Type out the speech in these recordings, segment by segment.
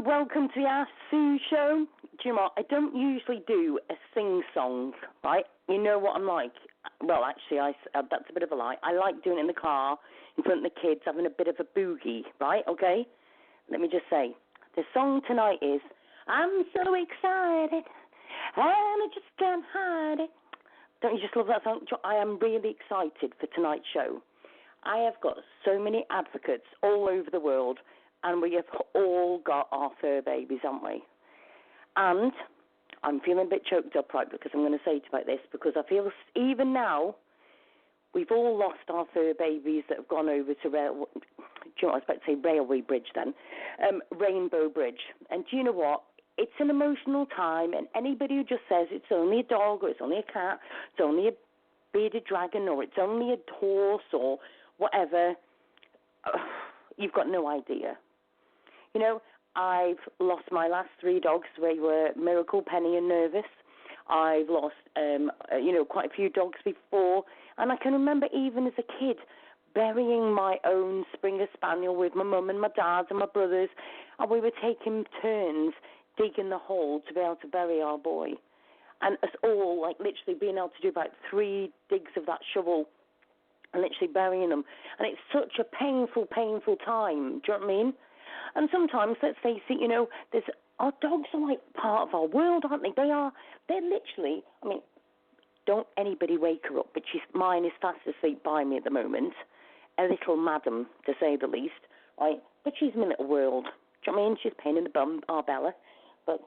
welcome to the Ask Sue show. Do you know what? I don't usually do a sing-song, right? You know what I'm like. Well, actually, that's a bit of a lie. I like doing it in the car, in front of the kids, having a bit of a boogie, right? Okay? Let me just say, the song tonight is, I'm so excited, and I just can't hide it. Don't you just love that song? I am really excited for tonight's show. I have got so many advocates all over the world, and we have all got our fur babies, haven't we? And I'm feeling a bit choked up, right, because I'm going to say about this, because I feel even now we've all lost our fur babies that have gone over to I was about to say Railway Bridge then, Rainbow Bridge. And do you know what? It's an emotional time, and anybody who just says it's only a dog or it's only a cat, it's only a bearded dragon or it's only a horse or whatever, you've got no idea. You know, I've lost my last 3 dogs. They were Miracle, Penny, and Nervous. I've lost, quite a few dogs before. And I can remember even as a kid burying my own Springer Spaniel with my mum and my dad and my brothers. And we were taking turns digging the hole to be able to bury our boy. And us all, like, literally being able to do about 3 digs of that shovel and literally burying them. And it's such a painful, painful time. Do you know what I mean? And sometimes, let's face it, our dogs are like part of our world, aren't they? They're literally, don't anybody wake her up, but mine is fast asleep by me at the moment. A little madam, to say the least, right? But she's my little world. Do you know what I mean? She's a pain in the bum, our Bella. But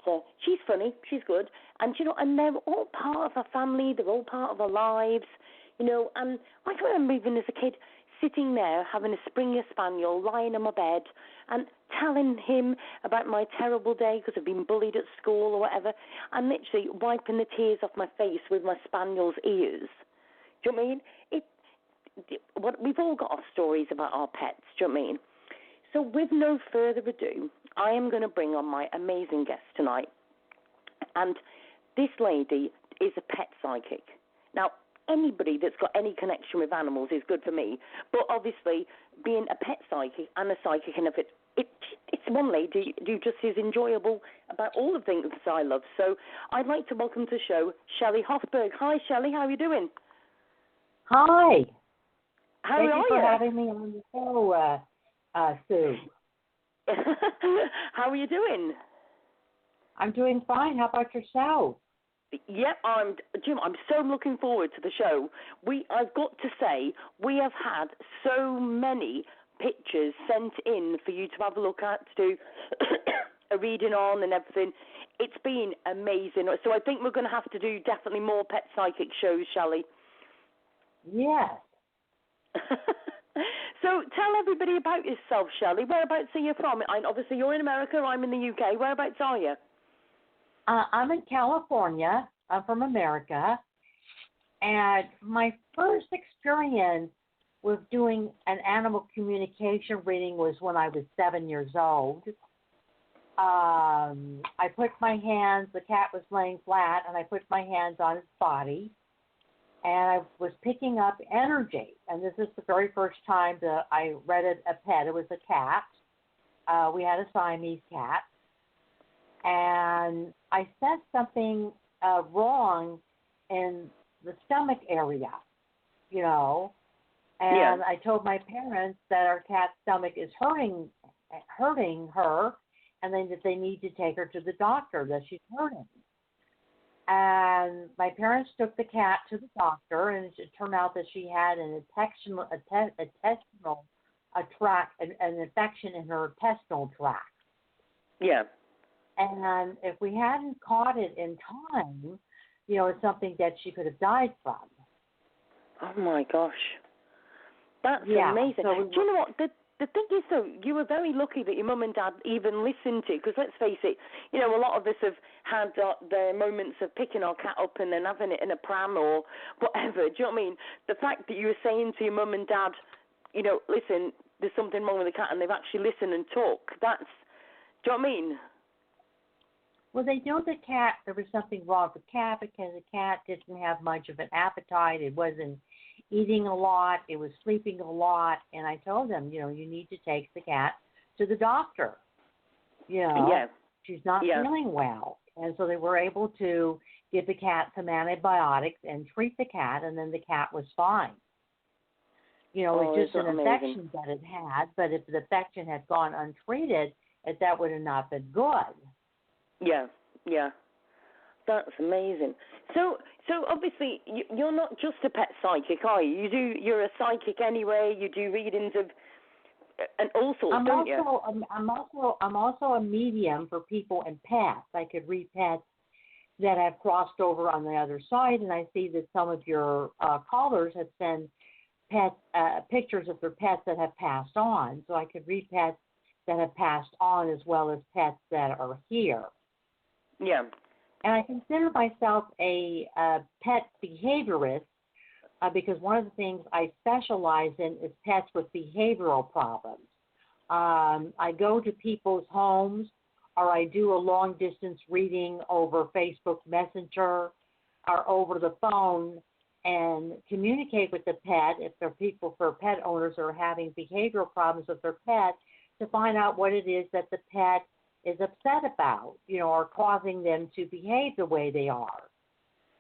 she's funny, she's good. And, and they're all part of our family, they're all part of our lives, and I can remember even as a kid sitting there having a Springer Spaniel lying on my bed and telling him about my terrible day because I've been bullied at school or whatever, and literally wiping the tears off my face with my Spaniel's ears. Do you know what I mean? We've all got our stories about our pets, do you know what I mean? So with no further ado, I am going to bring on my amazing guest tonight. And this lady is a pet psychic. Now, anybody that's got any connection with animals is good for me. But obviously, being a pet psychic and a psychic, and it's one lady who just is enjoyable about all the things that I love. So I'd like to welcome to the show Shelley Hofberg. Hi, Shelley. How are you doing? Hi. Thank you for having me on the show, Sue. How are you doing? I'm doing fine. How about yourself? Yeah, Jim, I'm so looking forward to the show. I've got to say, we have had so many pictures sent in for you to have a look at, to do a reading on and everything. It's been amazing. So I think we're going to have to do definitely more pet psychic shows, Shelley. Yes. So tell everybody about yourself, Shelley. Whereabouts are you from? Obviously, you're in America. I'm in the UK. Whereabouts are you? I'm in California. I'm from America. And my first experience with doing an animal communication reading was when I was 7 years old. I put my hands, the cat was laying flat, and I put my hands on its body. And I was picking up energy. And this is the very first time that I read a pet. It was a cat. We had a Siamese cat. And I sensed something wrong in the stomach area, And yeah. I told my parents that our cat's stomach is hurting her, and then that they need to take her to the doctor, that she's hurting. And my parents took the cat to the doctor, and it turned out that she had an infection in her intestinal tract. Yeah. And if we hadn't caught it in time, it's something that she could have died from. Oh, my gosh. That's amazing. So do you know what? The thing is, though, you were very lucky that your mum and dad even listened to, because let's face it, a lot of us have had their moments of picking our cat up and then having it in a pram or whatever. Do you know what I mean? The fact that you were saying to your mum and dad, listen, there's something wrong with the cat, and they've actually listened and talked, do you know what I mean? Well, they know the cat, there was something wrong with the cat because the cat didn't have much of an appetite. It wasn't eating a lot. It was sleeping a lot. And I told them, you need to take the cat to the doctor. Yeah. She's not feeling well. And so they were able to give the cat some antibiotics and treat the cat, and then the cat was fine. It was just an infection that it had, but if the infection had gone untreated, that would have not been good. Yeah. That's amazing. So obviously you're not just a pet psychic, are you? You're a psychic anyway. You do readings of and all sorts, don't you? I'm also a medium for people and pets. I could read pets that have crossed over on the other side, and I see that some of your callers have sent pictures of their pets that have passed on. So I could read pets that have passed on as well as pets that are here. Yeah. And I consider myself a pet behaviorist because one of the things I specialize in is pets with behavioral problems. I go to people's homes, or I do a long-distance reading over Facebook Messenger or over the phone and communicate with the pet if they're people for pet owners who are having behavioral problems with their pet to find out what it is that the pet is upset about, or causing them to behave the way they are.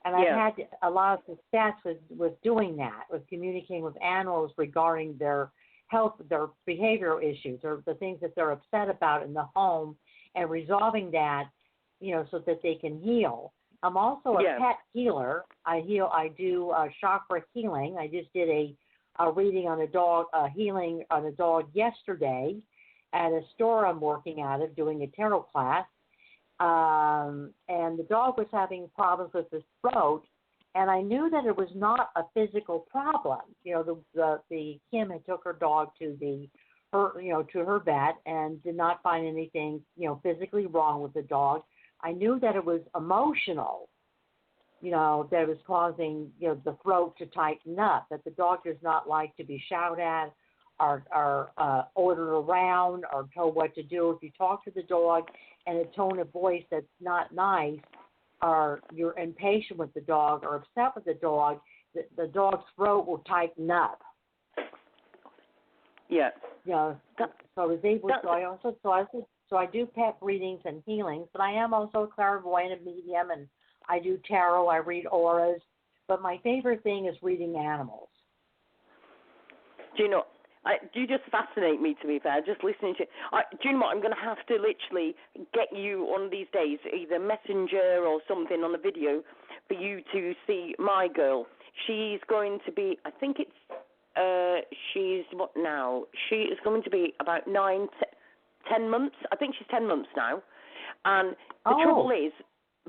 And I've had a lot of success with doing that, with communicating with animals regarding their health, their behavioral issues, or the things that they're upset about in the home, and resolving that, so that they can heal. I'm also a pet healer. I do chakra healing. I just did a reading on a dog, healing on a dog yesterday at a store I'm working out of doing a tarot class. And the dog was having problems with his throat, and I knew that it was not a physical problem. The Kim had took her dog to her vet and did not find anything, physically wrong with the dog. I knew that it was emotional, that it was causing, the throat to tighten up, that the dog does not like to be shouted at or ordered around or told what to do. If you talk to the dog in a tone of voice that's not nice, or you're impatient with the dog or upset with the dog, the dog's throat will tighten up. Yeah. So I was able to. So I do pet readings and healings, but I am also a clairvoyant medium, and I do tarot. I read auras, but my favorite thing is reading animals. Do you just fascinate me, to be fair, just listening to you. Do you know what, I'm going to have to literally get you one of these days, either Messenger or something on the video, for you to see my girl. She's going to be, I think she's what now? She is going to be about 10 months. I think she's 10 months now. And the trouble is,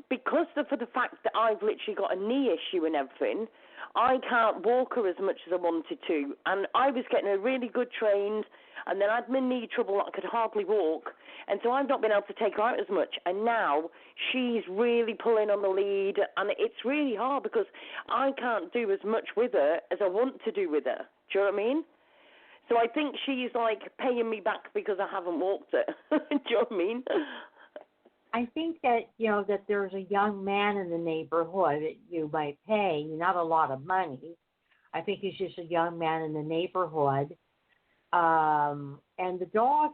because for the fact that I've literally got a knee issue and everything, I can't walk her as much as I wanted to. And I was getting her really good trained, and then I had my knee trouble. I could hardly walk. And so I've not been able to take her out as much. And now she's really pulling on the lead, and it's really hard because I can't do as much with her as I want to do with her. Do you know what I mean? So I think she's like paying me back because I haven't walked her. Do you know what I mean? I think that, that there's a young man in the neighborhood that you might pay, not a lot of money. I think he's just a young man in the neighborhood. And the dog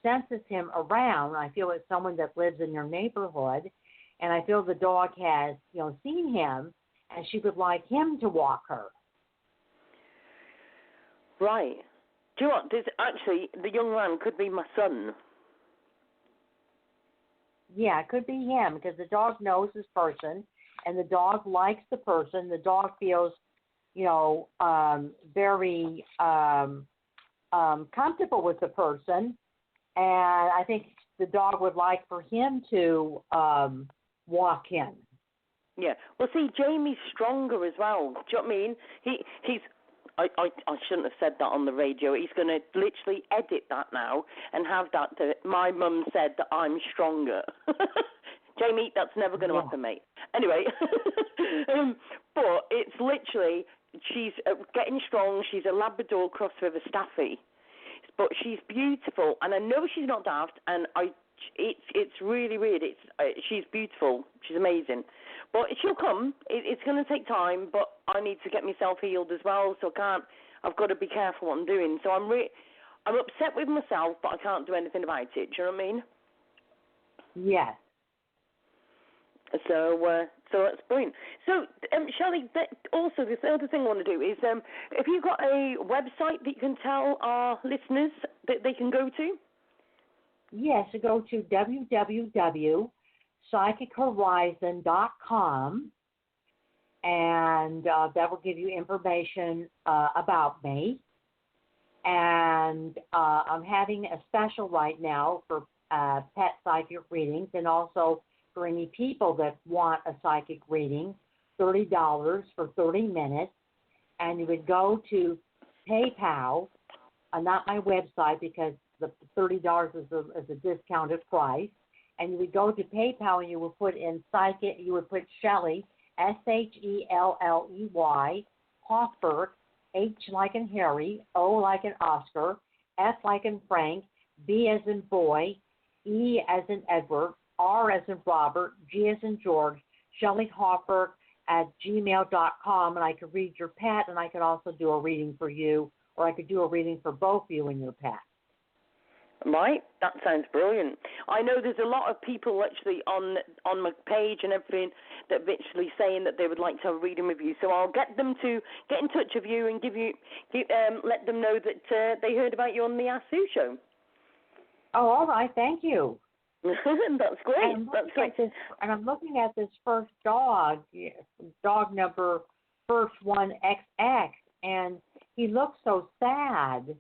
senses him around. I feel it's someone that lives in your neighborhood. And I feel the dog has, seen him, and she would like him to walk her. Right. Do you know what? Actually, the young man could be my son. Yeah, it could be him because the dog knows this person, and the dog likes the person. The dog feels, very comfortable with the person, and I think the dog would like for him to walk him. Yeah. Well, see, Jamie's stronger as well. Do you know what I mean? He's. I shouldn't have said that on the radio. He's going to literally edit that now and have that my mum said that I'm stronger. Jamie, that's never going to happen, mate. Anyway, but it's literally, she's getting strong. She's a Labrador cross with a Staffy. But she's beautiful, and I know she's not daft, and it's really weird. She's beautiful. She's amazing. But she'll come. It's going to take time, but I need to get myself healed as well, so I've got to be careful what I'm doing. So I'm upset with myself, but I can't do anything about it. Do you know what I mean? Yes. So that's brilliant. So, Shelley, also this other thing I want to do is, have you got a website that you can tell our listeners that they can go to? Yes, so go to www.psychichorizon.com, and that will give you information about me. And I'm having a special right now for pet psychic readings, and also for any people that want a psychic reading, $30 for 30 minutes. And you would go to PayPal, not my website because the $30 is a discounted price. And you would go to PayPal and you would put in psychic, you would put Shelley, Shelley, Hofberg, H like in Harry, O like in Oscar, F like in Frank, B as in boy, E as in Edward, R as in Robert, G as in George, Shelley Hofberg at gmail.com, and I could read your pet, and I could also do a reading for you, or I could do a reading for both you and your pet. Right, that sounds brilliant. I know there's a lot of people actually on my page and everything that are actually saying that they would like to have a reading with you. So I'll get them to get in touch with you and let them know that they heard about you on the Asu show. Oh, all right, thank you. That's great. That's great. And I'm looking at this first dog number first one XX, and he looks so sad.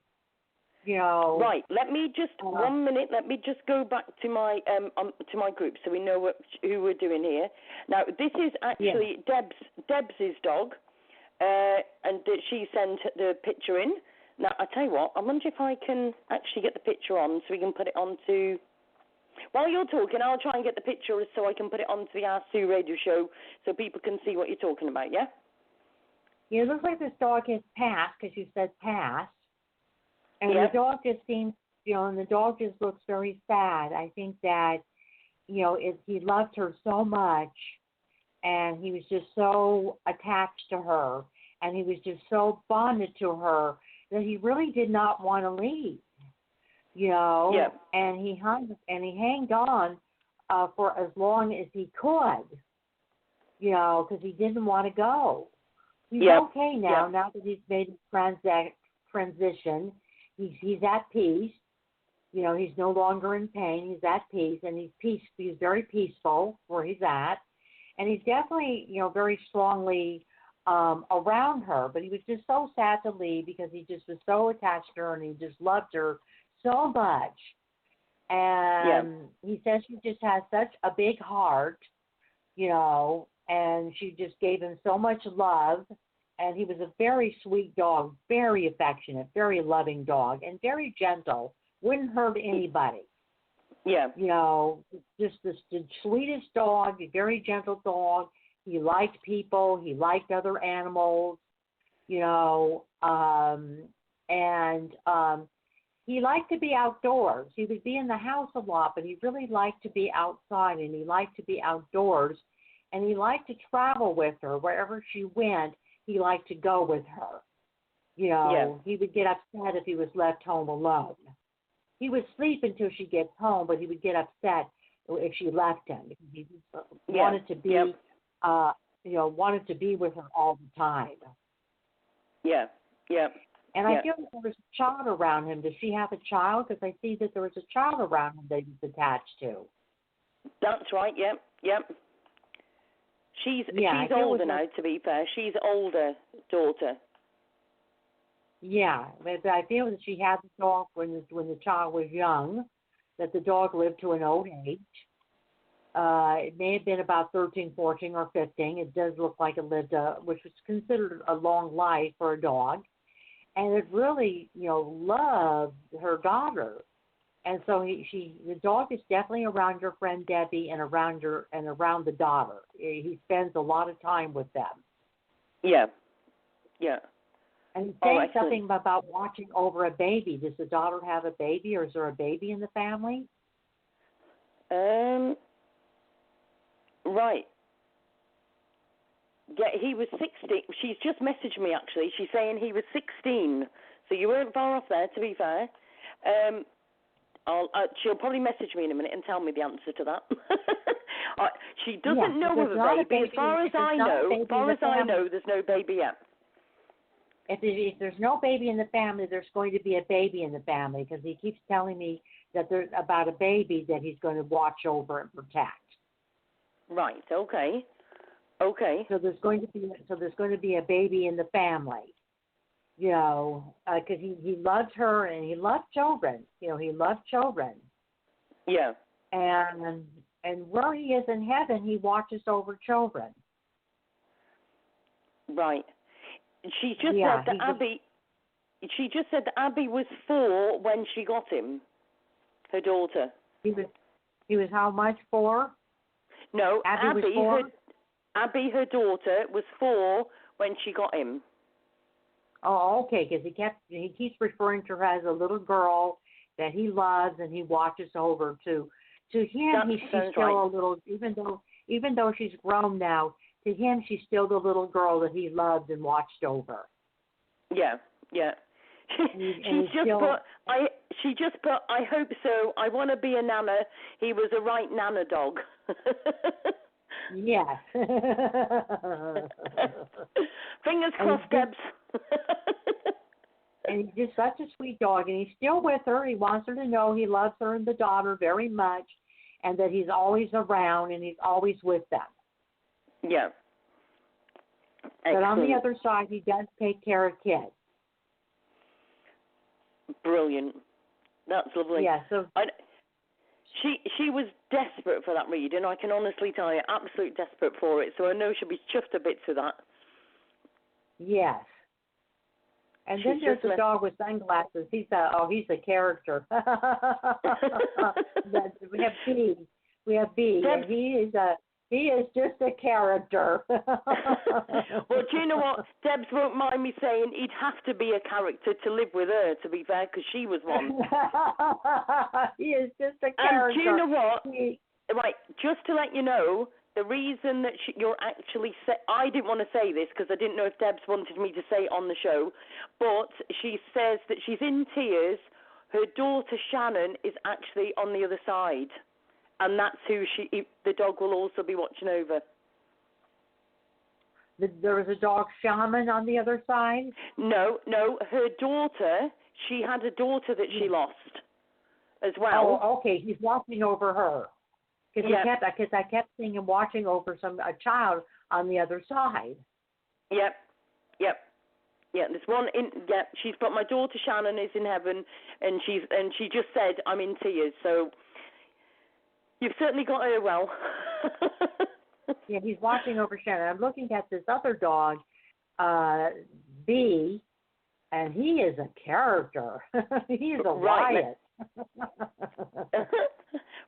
You know. Right. Let me just 1 minute. Let me just go back to my group so we know who we're doing here. Now this is actually Deb's dog, and she sent the picture in. Now I tell you what, I wonder if I can actually get the picture on so we can put it onto. While you're talking, I'll try and get the picture so I can put it onto the Asu radio show so people can see what you're talking about. Yeah. Yeah, it looks like this dog has passed because you said pass. And the dog just seems, and the dog just looks very sad. I think that, he loved her so much, and he was just so attached to her, and he was just so bonded to her that he really did not want to leave, And he hanged on for as long as he could, because he didn't want to go. He's okay now. Now that he's made his transition. He's at peace. He's no longer in pain. He's at peace, and he's very peaceful where he's at. And he's definitely, very strongly around her. But he was just so sad to leave because he just was so attached to her, and he just loved her so much. And he says she just has such a big heart, and she just gave him so much love. And he was a very sweet dog, very affectionate, very loving dog, and very gentle. Wouldn't hurt anybody. Yeah. Just the sweetest dog, a very gentle dog. He liked people. He liked other animals, and he liked to be outdoors. He would be in the house a lot, but he really liked to be outside, and he liked to be outdoors, and he liked to travel with her wherever she went. He liked to go with her. He would get upset if he was left home alone. He would sleep until she gets home, but he would get upset if she left him because he wanted to be, wanted to be with her all the time. Yeah. And I feel like there was a child around him. Does she have a child? Because I see that there was a child around him that he's attached to. That's right. Yep. She's older now, to be fair. She's older daughter. Yeah, but I feel that she had the dog when the child was young, that the dog lived to an old age. It may have been about 13, 14, or 15. It does look like it lived, which was considered a long life for a dog. And it really, loved her daughter. And so the dog is definitely around your friend Debbie and around the daughter. He spends a lot of time with them. Yeah. And he's saying something about watching over a baby. Does the daughter have a baby, or is there a baby in the family? Right. Yeah, he was 16. She's just messaged me, actually. She's saying he was 16. So you weren't far off there, to be fair. She'll probably message me in a minute and tell me the answer to that. She doesn't Yeah, know of a baby. As far as I know, there's no baby yet. If there's no baby in the family, there's going to be a baby in the family, because he keeps telling me that there's about a baby that he's going to watch over and protect. Right. Okay. Okay. So there's going to be a baby in the family. You know, because he loves her and he loves children. You know, he loves children. Yeah. And where he is in heaven, he watches over children. Right. She just said that Abby. She just said that Abby was 4 when she got him. Her daughter. He was how much, 4? No, Abby was 4? Abby, her daughter, was 4 when she got him. Oh, okay, because he keeps referring to her as a little girl that he loves and he watches over. To him, she's still a little, even though she's grown now. To him, she's still the little girl that he loved and watched over. Yeah, yeah. She just put, I hope so. I want to be a nana. He was a right nana dog. Yes. Fingers crossed, Debs. And he's just such a sweet dog, and he's still with her. He wants her to know he loves her and the daughter very much, and that he's always around and he's always with them. Yeah. But on the other side, he does take care of kids. Brilliant. That's lovely. Yeah. So she was desperate for that reading. I can honestly tell you, absolutely desperate for it. So I know she'll be chuffed a bit to that. Yes. And then there's a dog with sunglasses. He's a character. We have B, and he is just a character. Well, do you know what? Debs won't mind me saying he'd have to be a character to live with her, to be fair, because she was one. He is just a character. And do you know what? Right, just to let you know, the reason that you're actually... I didn't want to say this because I didn't know if Debs wanted me to say it on the show, but she says that she's in tears. Her daughter, Shannon, is actually on the other side. And that's who the dog will also be watching over. There was a dog, Shaman, on the other side? No, her daughter, she had a daughter that she lost as well. Oh, okay, he's watching over her. Because I kept seeing him watching over a child on the other side. Yep. Yeah, there's one she's got my daughter Shannon is in heaven, and she just said I'm in tears, so you've certainly got her well. Yeah, he's watching over Shannon. I'm looking at this other dog, B, and he is a character. He is a riot.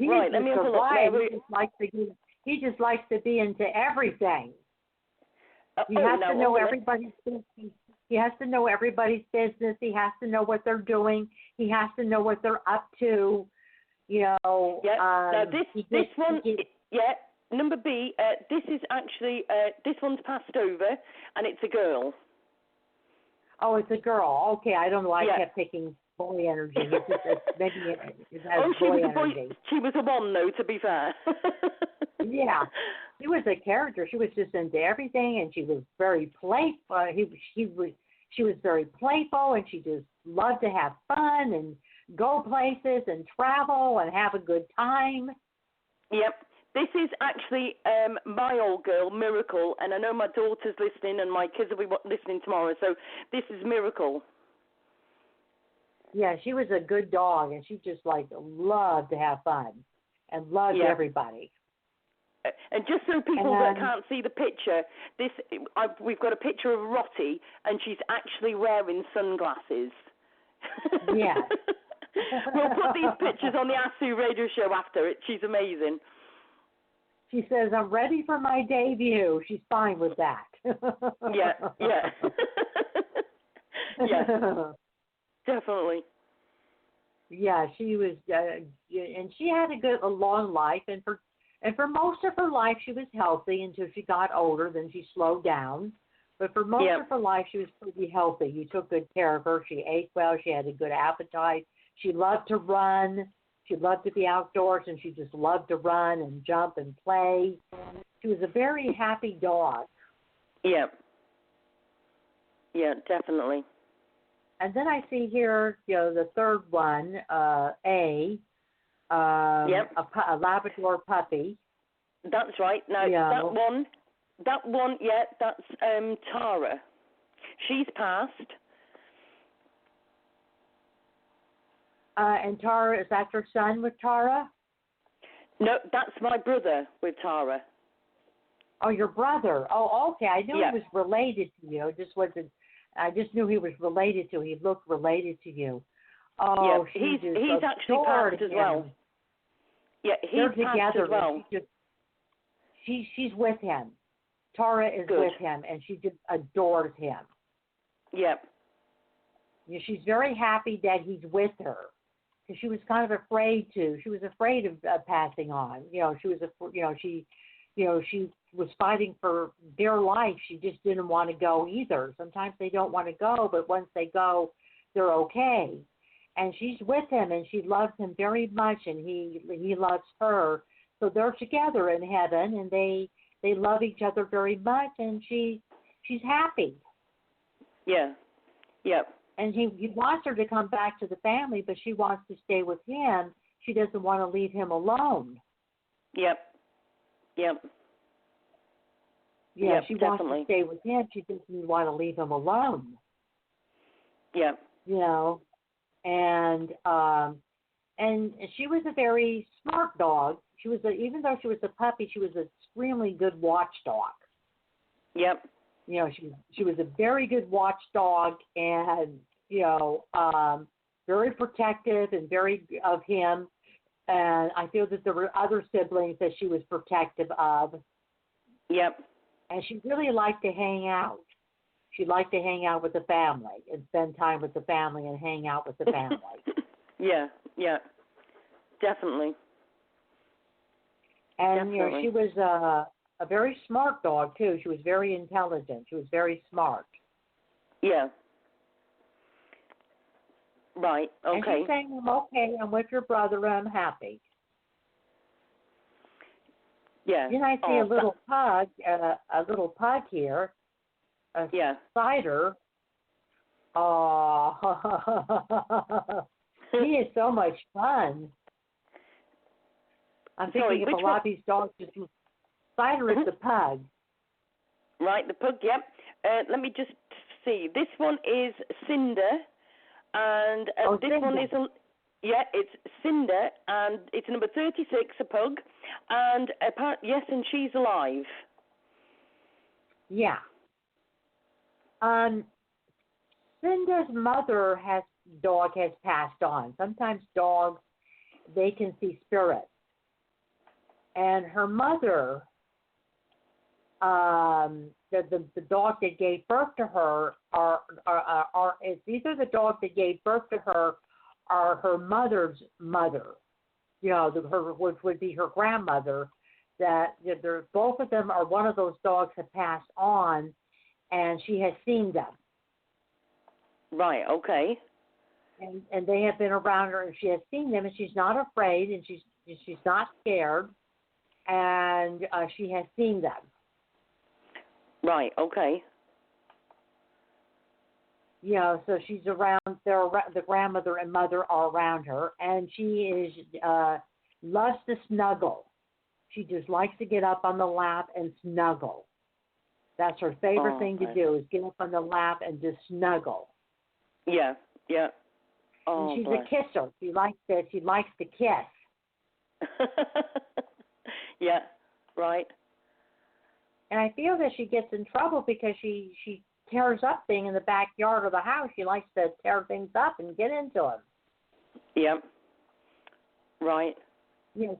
Right, let me have a look. He just likes to be into everything. He has to know everybody's business. He has to know everybody's business. He has to know what they're doing. He has to know what they're up to. You know. Yeah. Now this one. Number B. This is actually this one's passed over, and it's a girl. Oh, it's a girl. Okay, I don't know. I kept picking boy energy. Maybe it has boy energy. She was a one, though, to be fair. Yeah, she was a character. She was just into everything, and she was very playful. She was very playful, and she just loved to have fun and go places and travel and have a good time. Yep. This is actually my old girl, Miracle, and I know my daughter's listening and my kids will be listening tomorrow, so this is Miracle. Yeah, she was a good dog, and she just, loved to have fun and loved everybody. And just so people that can't see the picture, we've got a picture of Rottie, and she's actually wearing sunglasses. Yeah. We'll put these pictures on the ASU radio show after it. She's amazing. She says, I'm ready for my debut. She's fine with that. Yeah. Yeah. Definitely. Yeah, she was, and she had a long life, and for most of her life she was healthy until she got older. Then she slowed down, but for most of her life she was pretty healthy. You took good care of her. She ate well. She had a good appetite. She loved to run. She loved to be outdoors, and she just loved to run and jump and play. She was a very happy dog. Yeah. Yeah, definitely. And then I see here, the third one, a Labrador puppy. That's right. Now, that one, yeah, that's Tara. She's passed. And Tara, is that your son with Tara? No, that's my brother with Tara. Oh, your brother. Oh, okay. I knew Yeah. he was related to you. I just knew he was related to you. He looked related to you. Oh, yeah, he's actually passed as well. Yeah, he's passed together, as well. She's with him. Tara is with him, and she just adores him. Yeah. She's very happy that he's with her, because she was kind of afraid to. She was afraid of passing on. She was fighting for their life. She just didn't want to go either. Sometimes they don't want to go, but once they go, they're okay. And she's with him, and she loves him very much, and he loves her. So they're together in heaven, and they love each other very much, and she's happy. Yeah. Yeah. And he wants her to come back to the family, but she wants to stay with him. She doesn't want to leave him alone. Yep. Yep. Yeah, yep, she definitely. wants to stay with him. She doesn't want to leave him alone. Yeah. And she was a very smart dog. Even though she was a puppy, she was an extremely good watchdog. Yep. She was a very good watchdog, and very protective and very of him. And I feel that there were other siblings that she was protective of. Yep. And she really liked to hang out. She liked to hang out with the family and spend time with the family and hang out with the family. Yeah. Definitely. And, she was a very smart dog, too. She was very intelligent. She was very smart. Yeah. Right, okay. And she's saying, I'm okay, I'm with your brother, I'm happy. Yeah. Then I see a little pug here, a spider. Oh, he is so much fun. I'm thinking of a lot of these dogs. Spider is the pug. Right, the pug, yep. Let me just see. This one is Cinder, and this Cinder. one is, it's Cinder, and it's number 36, a pug, and yes, and she's alive. Yeah. Cinder's mother has passed on. Sometimes dogs, they can see spirits. And her mother, the dog that gave birth to her, it's either the dog that gave birth to her or her mother's mother. Which would be her grandmother. Both of them are one of those dogs have passed on, and she has seen them. Right. Okay. And they have been around her, and she has seen them, and she's not afraid, and she's not scared. And she has seen them. Right, okay. So she's around, the grandmother and mother are around her, and she loves to snuggle. She just likes to get up on the lap and snuggle. That's her favorite thing to do, is get up on the lap and just snuggle. Yeah. And she's a kisser. She likes to kiss. Yeah, right. And I feel that she gets in trouble because she tears up things in the backyard of the house. She likes to tear things up and get into them. Yeah. Right. Yes.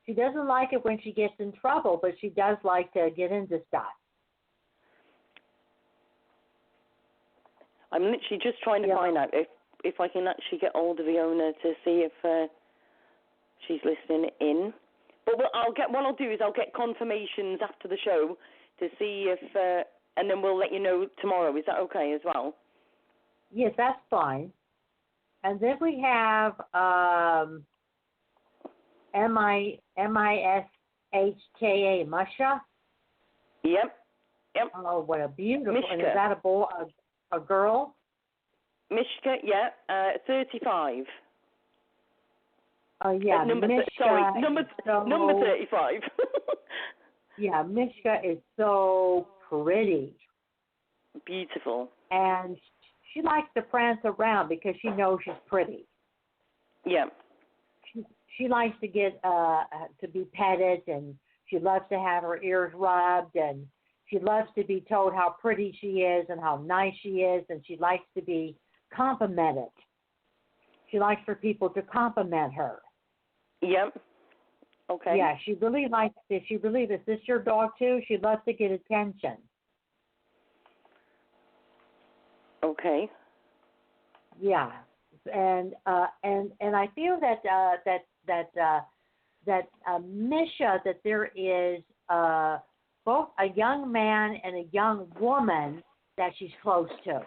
She doesn't like it when she gets in trouble, but she does like to get into stuff. I'm literally just trying to find out if I can actually get hold of the owner to see if she's listening in. But what I'll do is I'll get confirmations after the show to see if, and then we'll let you know tomorrow. Is that okay as well? Yes, that's fine. And then we have Mishka, Musha. Yep. Oh, what a beautiful! Mishka. And is that a boy, a girl? Mishka, yeah, 35. Yeah, Number Mishka. number 35. Yeah, Mishka is so pretty. Beautiful. And she likes to prance around because she knows she's pretty. Yeah. She likes to get to be petted, and she loves to have her ears rubbed, and she loves to be told how pretty she is and how nice she is, and she likes to be complimented. She likes for people to compliment her. Yep. Okay. Yeah, she really likes this. Is this your dog too? She loves to get attention. Okay. Yeah, and I feel that Misha, that there is both a young man and a young woman that she's close to.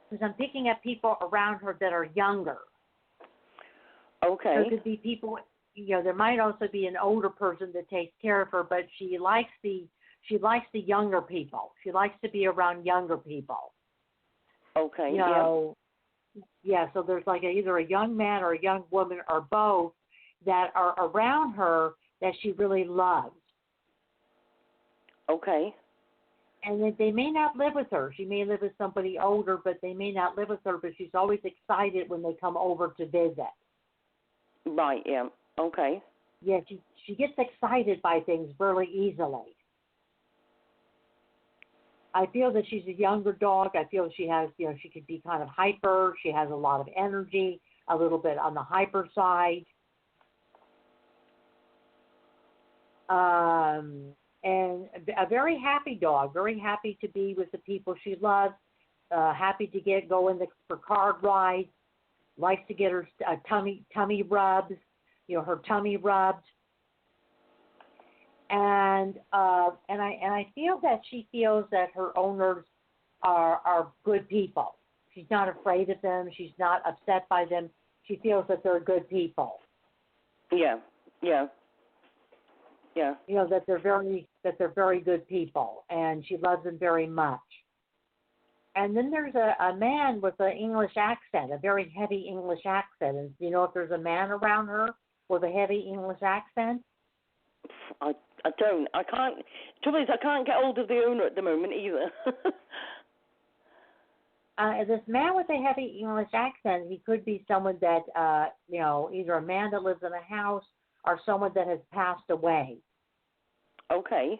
Because I'm picking up people around her that are younger. Okay. So it could be people, there might also be an older person that takes care of her, but she likes the younger people. She likes to be around younger people. Okay. Yeah, so there's like either a young man or a young woman or both that are around her that she really loves. Okay. And that they may not live with her. She may live with somebody older, but they may not live with her, but she's always excited when they come over to visit. Right, yeah. Okay. Yeah, she gets excited by things really easily. I feel that she's a younger dog. I feel she has, she could be kind of hyper. She has a lot of energy, a little bit on the hyper side. And a very happy dog, very happy to be with the people she loves, happy to go for card rides, likes to get her tummy rubs, her tummy rubbed. And I feel that she feels that her owners are good people. She's not afraid of them. She's not upset by them. She feels that they're good people. Yeah. That they're very good people, and she loves them very much. And then there's a man with an English accent, a very heavy English accent. And do you know if there's a man around her with a heavy English accent? I don't. I can't. Trouble is, I can't get hold of the owner at the moment either. This man with a heavy English accent, he could be someone that, either a man that lives in a house or someone that has passed away. Okay.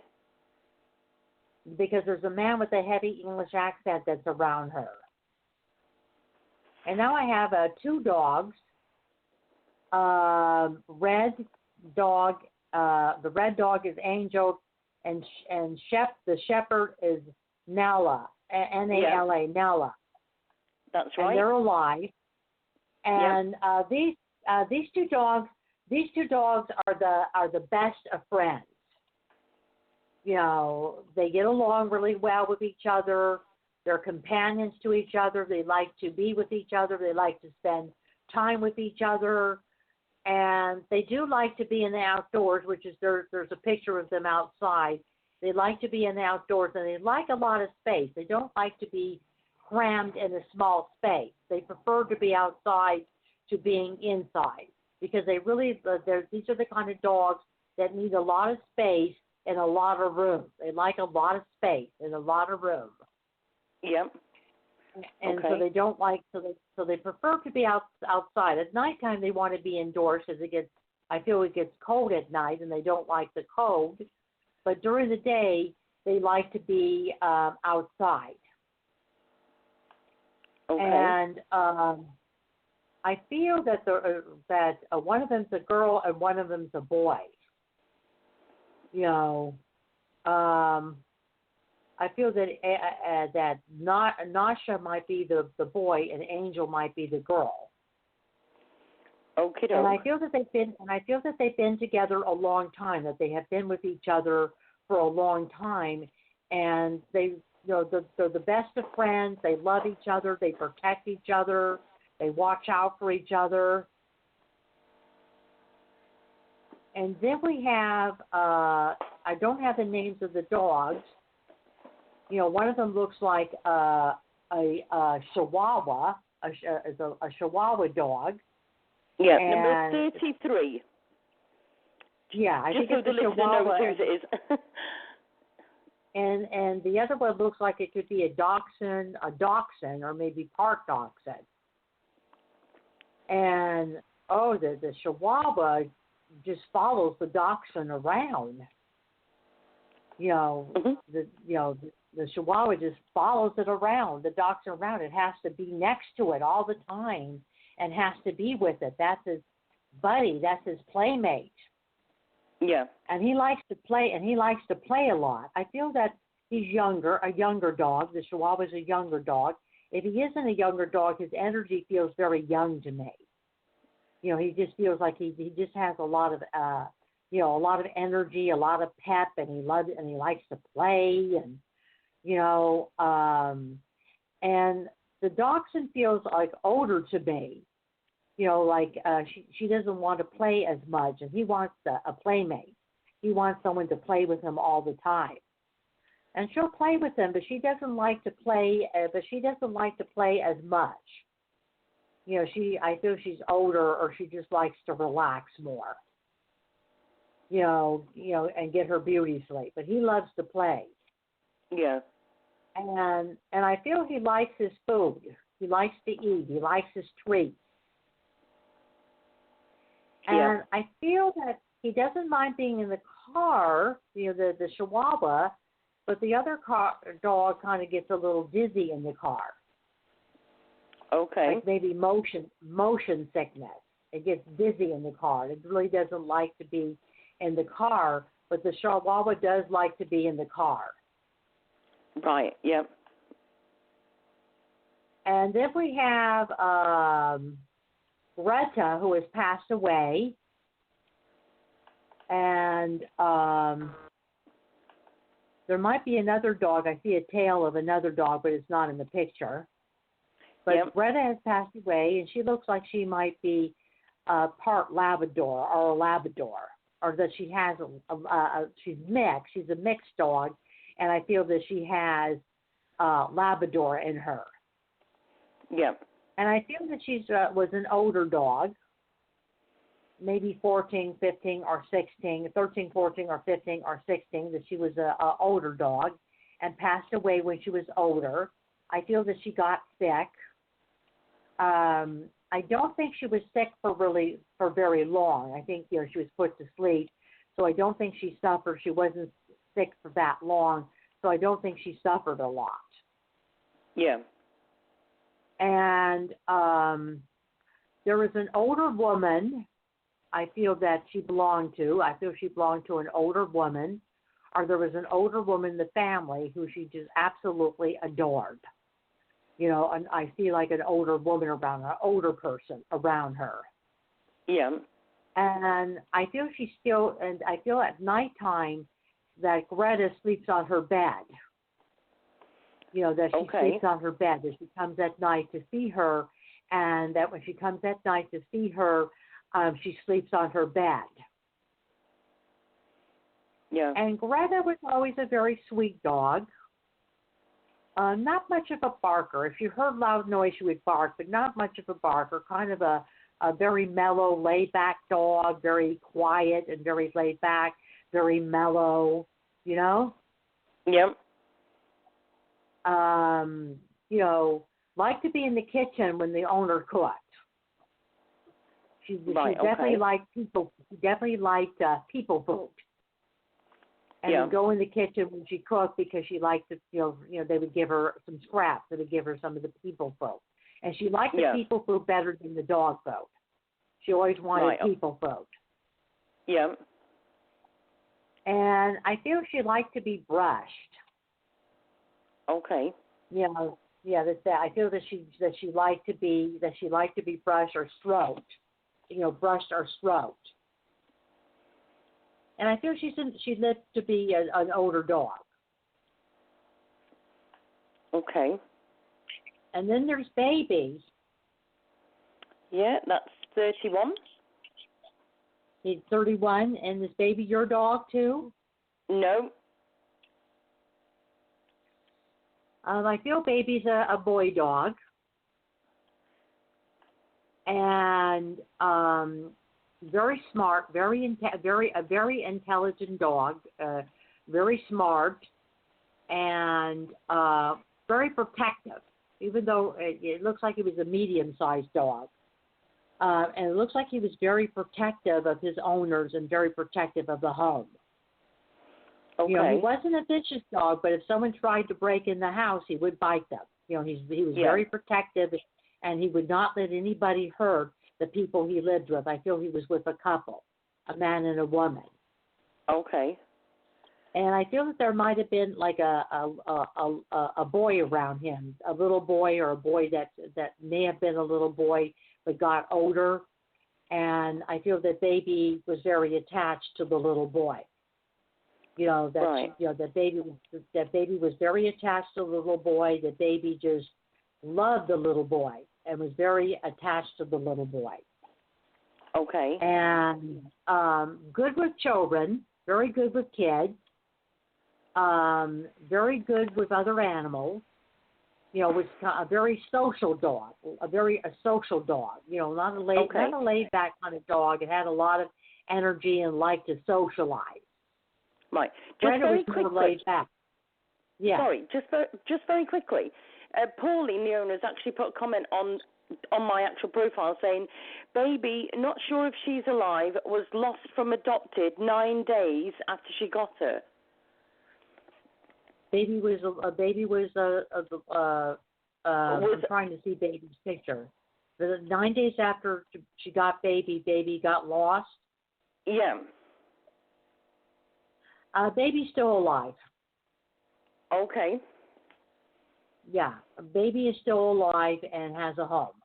Because there's a man with a heavy English accent that's around her. And now I have two dogs. Red dog. The red dog is Angel, and the shepherd is Nala, Nala, Nala. That's right. And they're alive. And these two dogs are the best of friends. They get along really well with each other. They're companions to each other. They like to be with each other. They like to spend time with each other. And they do like to be in the outdoors, which is there's a picture of them outside. They like to be in the outdoors, and they like a lot of space. They don't like to be crammed in a small space. They prefer to be outside to being inside, because these are the kind of dogs that need a lot of space and a lot of room. They like a lot of space and a lot of room. Yep. And so they don't like, so they prefer to be outside. At nighttime, they want to be indoors because I feel it gets cold at night, and they don't like the cold. But during the day, they like to be outside. Okay. And I feel that one of them's a girl and one of them's a boy. I feel that Nasha might be the boy and Angel might be the girl. Okay. And I feel that they've been together a long time. That they have been with each other for a long time, and they're the best of friends. They love each other. They protect each other. They watch out for each other. And then we have, I don't have the names of the dogs. You know, one of them looks like a Chihuahua, a Chihuahua dog. Yeah, and, number 33. Yeah, I Just think so it's the a listener Chihuahua. knows whose it is. And the other one looks like it could be a dachshund, or maybe park dachshund. And the Chihuahua just follows the dachshund around. You know, the Chihuahua just follows it around, the dachshund around. It has to be next to it all the time and has to be with it. That's his buddy. That's his playmate. Yeah. And he likes to play, a lot. I feel that he's a younger dog. The Chihuahua is a younger dog. If he isn't a younger dog, his energy feels very young to me. You know, he just feels like he just has a lot of a lot of energy, a lot of pep, and he likes to play, and and the dachshund feels like older to me. You know, like she doesn't want to play as much, and he wants a playmate. He wants someone to play with him all the time, and she'll play with him, but she doesn't like to play. As much. You know, I feel she's older, or she just likes to relax more. You know, and get her beauty sleep. But he loves to play. Yeah. And I feel he likes his food. He likes to eat. He likes his treats. And I feel that he doesn't mind being in the car, the Chihuahua, but the other dog kind of gets a little dizzy in the car. Okay. Like maybe motion sickness. It gets dizzy in the car. It really doesn't like to be in the car, but the Chihuahua does like to be in the car. Right, yep. And then we have Greta, who has passed away. And there might be another dog. I see a tail of another dog, but it's not in the picture. But Greta has passed away, and she looks like she might be part Labrador or a Labrador, or that she has she's mixed. She's a mixed dog, and I feel that she has Labrador in her. Yep. And I feel that she was an older dog, maybe 14, 15, or 16, 13, 14, or 15, or 16, that she was an older dog and passed away when she was older. I feel that she got sick. I don't think she was sick for very long. I think she was put to sleep, so I don't think she suffered. She wasn't sick for that long, so I don't think she suffered a lot. Yeah. And there was an older woman I feel that she belonged to. I feel she belonged to an older woman, or there was an older woman in the family who she just absolutely adored. And I see like an older woman around her, an older person around her. Yeah. And I feel I feel at nighttime that Greta sleeps on her bed. That she sleeps on her bed, that she comes at night to see her, and that when she comes at night to see her, she sleeps on her bed. Yeah. And Greta was always a very sweet dog. Not much of a barker. If you heard loud noise, she would bark, but not much of a barker. Kind of a very mellow, laid-back dog, very quiet and very laid-back, very mellow, Yep. Liked to be in the kitchen when the owner cooked. She definitely liked people. She definitely liked people food. And would go in the kitchen when she cooked because she liked to, they would give her some scraps. They would give her some of the people food. And she liked the people food better than the dog food. She always wanted people food. Yeah. And I feel she liked to be brushed. Okay. That's that. I feel that she liked to be brushed or stroked. Brushed or stroked. And I feel she lived to be an older dog. Okay. And then there's Baby. Yeah, that's 31. He's 31, and this baby your dog too? No. I feel baby's a boy dog, and very smart, very intelligent dog, very smart, and very protective. Even though it looks like he was a medium-sized dog, and it looks like he was very protective of his owners and very protective of the home. Okay. You know, he wasn't a vicious dog, but if someone tried to break in the house, he would bite them. You know, he was very protective, and he would not let anybody hurt the people he lived with. I feel he was with a couple, a man and a woman. Okay. And I feel that there might have been like a boy around him, a little boy or a boy that may have been a little boy but got older. And I feel that baby was very attached to the little boy. You know that baby was very attached to the little boy. That baby just loved the little boy and was very attached to the little boy. Okay. And good with children, very good with kids, very good with other animals. You know, was a very social dog, a social dog. You know, not a laid back kind of dog. It had a lot of energy and liked to socialize. Right. Just very quickly. Yeah. Sorry, just very quickly. Pauline, the owner, has actually put a comment on my actual profile saying, baby, not sure if she's alive, was lost from adopted 9 days after she got her. Baby was I'm trying to see baby's picture. 9 days after she got baby got lost. Yeah. Baby's still alive. Okay. Yeah, baby is still alive and has a home.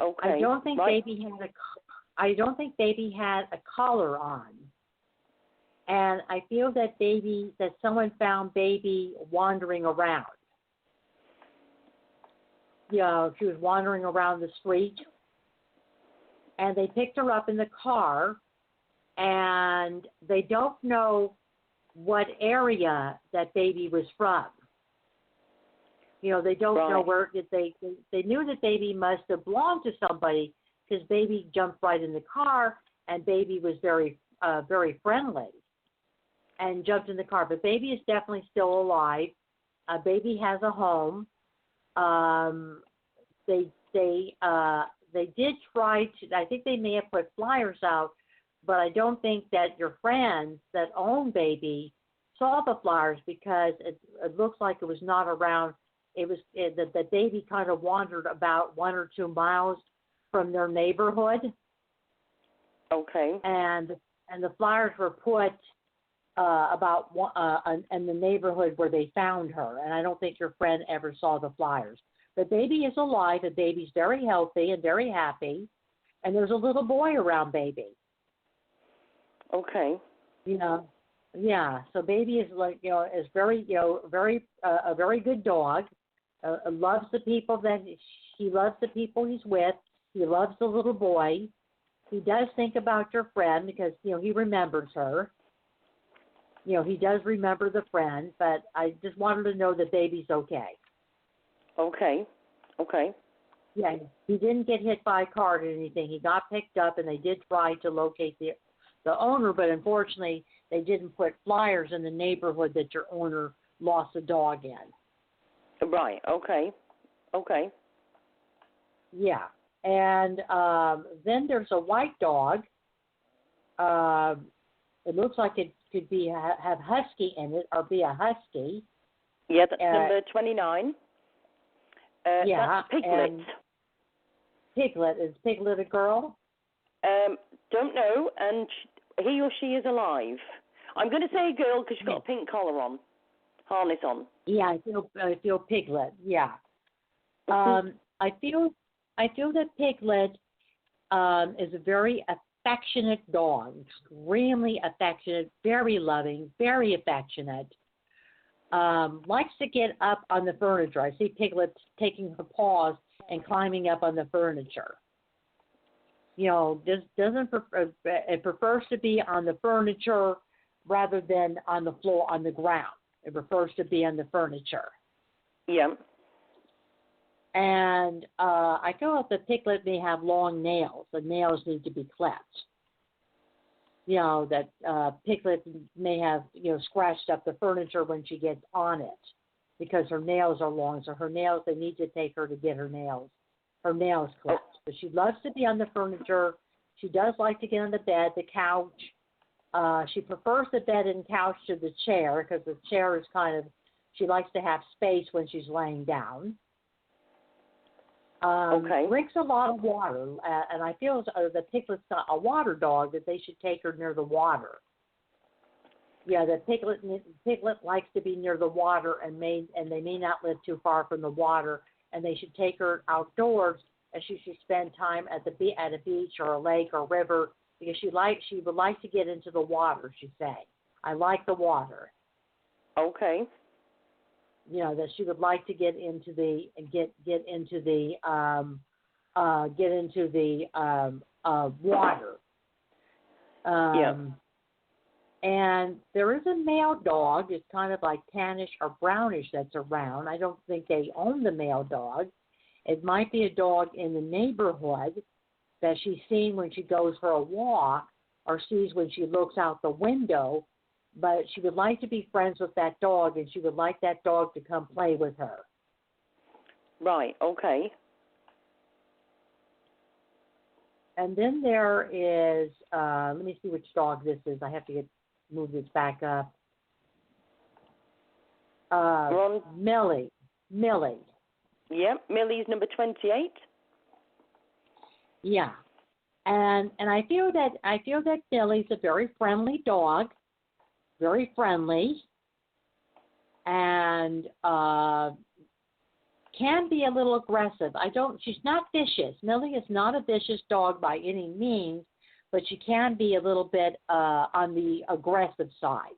Okay. I don't think baby had a collar on, and I feel that someone found baby wandering around. You know, she was wandering around the street, and they picked her up in the car. And they don't know what area that baby was from. You know, they don't know where they knew that baby must have belonged to somebody because baby jumped right in the car and baby was very friendly and jumped in the car. But baby is definitely still alive. Baby has a home. They did try to. I think they may have put flyers out. But I don't think that your friends that own baby saw the flyers because it looks like it was not around. The baby kind of wandered about 1 or 2 miles from their neighborhood. Okay. And the flyers were put in the neighborhood where they found her. And I don't think your friend ever saw the flyers. But baby is alive. And baby's very healthy and very happy. And there's a little boy around baby. Okay. You know, yeah. So baby is is very, a very good dog. Loves the people he loves the people he's with. He loves the little boy. He does think about your friend because he remembers her. He does remember the friend, but I just wanted to know that baby's okay. Okay. Okay. Yeah, he didn't get hit by a car or anything. He got picked up, and they did try to locate the owner, but unfortunately they didn't put flyers in the neighborhood that your owner lost a dog in. Right. Okay. Okay. Yeah. And then there's a white dog. It looks like it could be have husky in it or be a husky. Yeah, that's number 29. Yeah. That's Piglet. Piglet. Is Piglet a girl? Don't know, and he or she is alive. I'm going to say a girl because she's got a pink collar on, harness on. Yeah, I feel Piglet. Yeah. I feel that Piglet is a very affectionate dog, extremely affectionate, very loving, very affectionate. Likes to get up on the furniture. I see Piglet taking her paws and climbing up on the furniture. Doesn't prefer, it prefers to be on the furniture rather than on the floor, on the ground. It prefers to be on the furniture. Yeah. And I feel like the piglet may have long nails. The nails need to be clipped. That piglet may have, scratched up the furniture when she gets on it because her nails are long. So her nails, they need to take her to get her nails clipped. But she loves to be on the furniture. She does like to get on the bed, the couch. She prefers the bed and couch to the chair because the chair is she likes to have space when she's laying down. Drinks a lot of water, and I feel the piglet's not a water dog, that they should take her near the water. Yeah, the piglet likes to be near the water, and they may not live too far from the water, and they should take her outdoors, and she should spend time at a beach or a lake or river, because she would like to get into the water. She say, "I like the water." Okay. That she would like to get into the water. And there is a male dog. It's kind of like tannish or brownish that's around. I don't think they own the male dog. It might be a dog in the neighborhood that she's seen when she goes for a walk or sees when she looks out the window. But she would like to be friends with that dog, and she would like that dog to come play with her. Right, okay. And then there is, let me see which dog this is. I have to move this back up. Millie. Yep, Millie's number 28. Yeah. And I feel that Millie's a very friendly dog. Very friendly, and can be a little aggressive. She's not vicious. Millie is not a vicious dog by any means, but she can be a little bit on the aggressive side.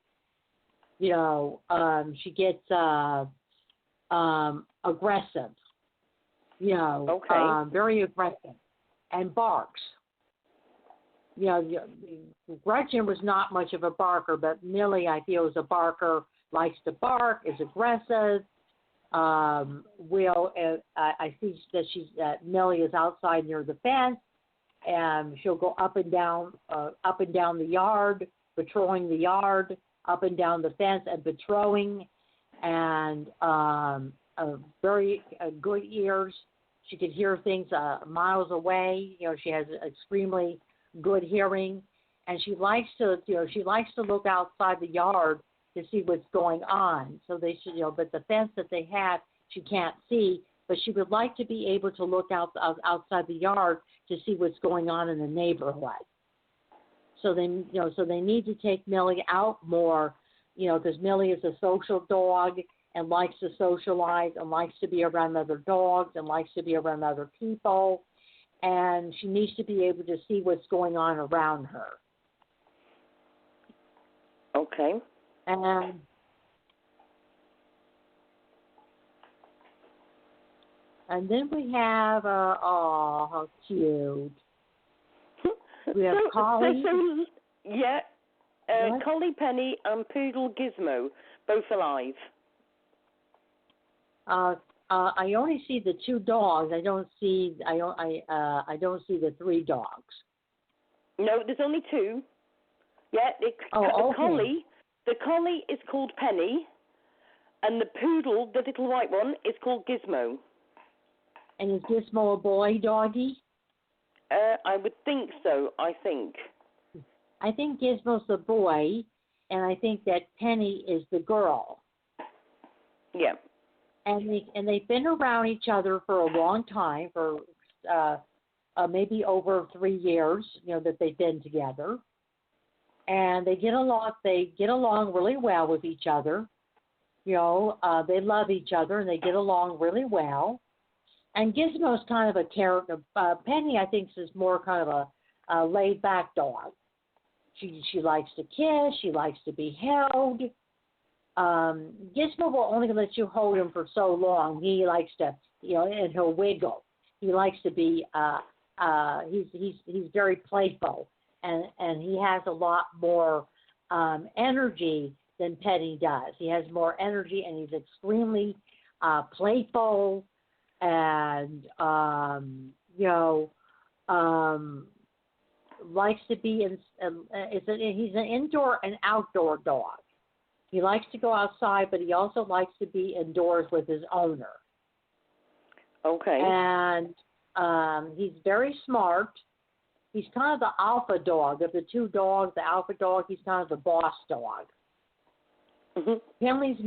She gets aggressive. Very aggressive, and barks. Gretchen was not much of a barker, but Millie, I feel, is a barker, likes to bark, is aggressive. I see that Millie is outside near the fence, and she'll go up and down the yard, patrolling the yard, up and down the fence and patrolling, and very good ears. She can hear things miles away. She has extremely good hearing, and she likes to look outside the yard to see what's going on. So they should, but the fence that they have, she can't see, but she would like to be able to look outside the yard to see what's going on in the neighborhood. So they need to take Millie out more, because Millie is a social dog and likes to socialize and likes to be around other dogs and likes to be around other people. And she needs to be able to see what's going on around her. Okay. And then we have, how cute. We have Collie. Collie Penny and Poodle Gizmo, both alive. I only see the two dogs. I don't see the three dogs. No, there's only two. Yeah, okay. The collie is called Penny, and the poodle, the little white one, is called Gizmo. And is Gizmo a boy doggy? I would think so. I think Gizmo's the boy, and I think that Penny is the girl. Yeah. And they've been around each other for a long time, for maybe over 3 years, that they've been together. And they get along really well with each other. They love each other and they get along really well. And Gizmo's kind of a character. Penny, I think, is more kind of a laid back dog. She likes to kiss. She likes to be held. Gizmo will only let you hold him for so long. He likes to, and he'll wiggle. He likes to be he's very playful, and he has a lot more energy than Penny does. He has more energy, and he's extremely playful, and likes to be in. He's an indoor and outdoor dog. He likes to go outside, but he also likes to be indoors with his owner. Okay. And he's very smart. He's kind of the alpha dog. Of the two dogs, the alpha dog, he's kind of the boss dog. Mm-hmm. Penley's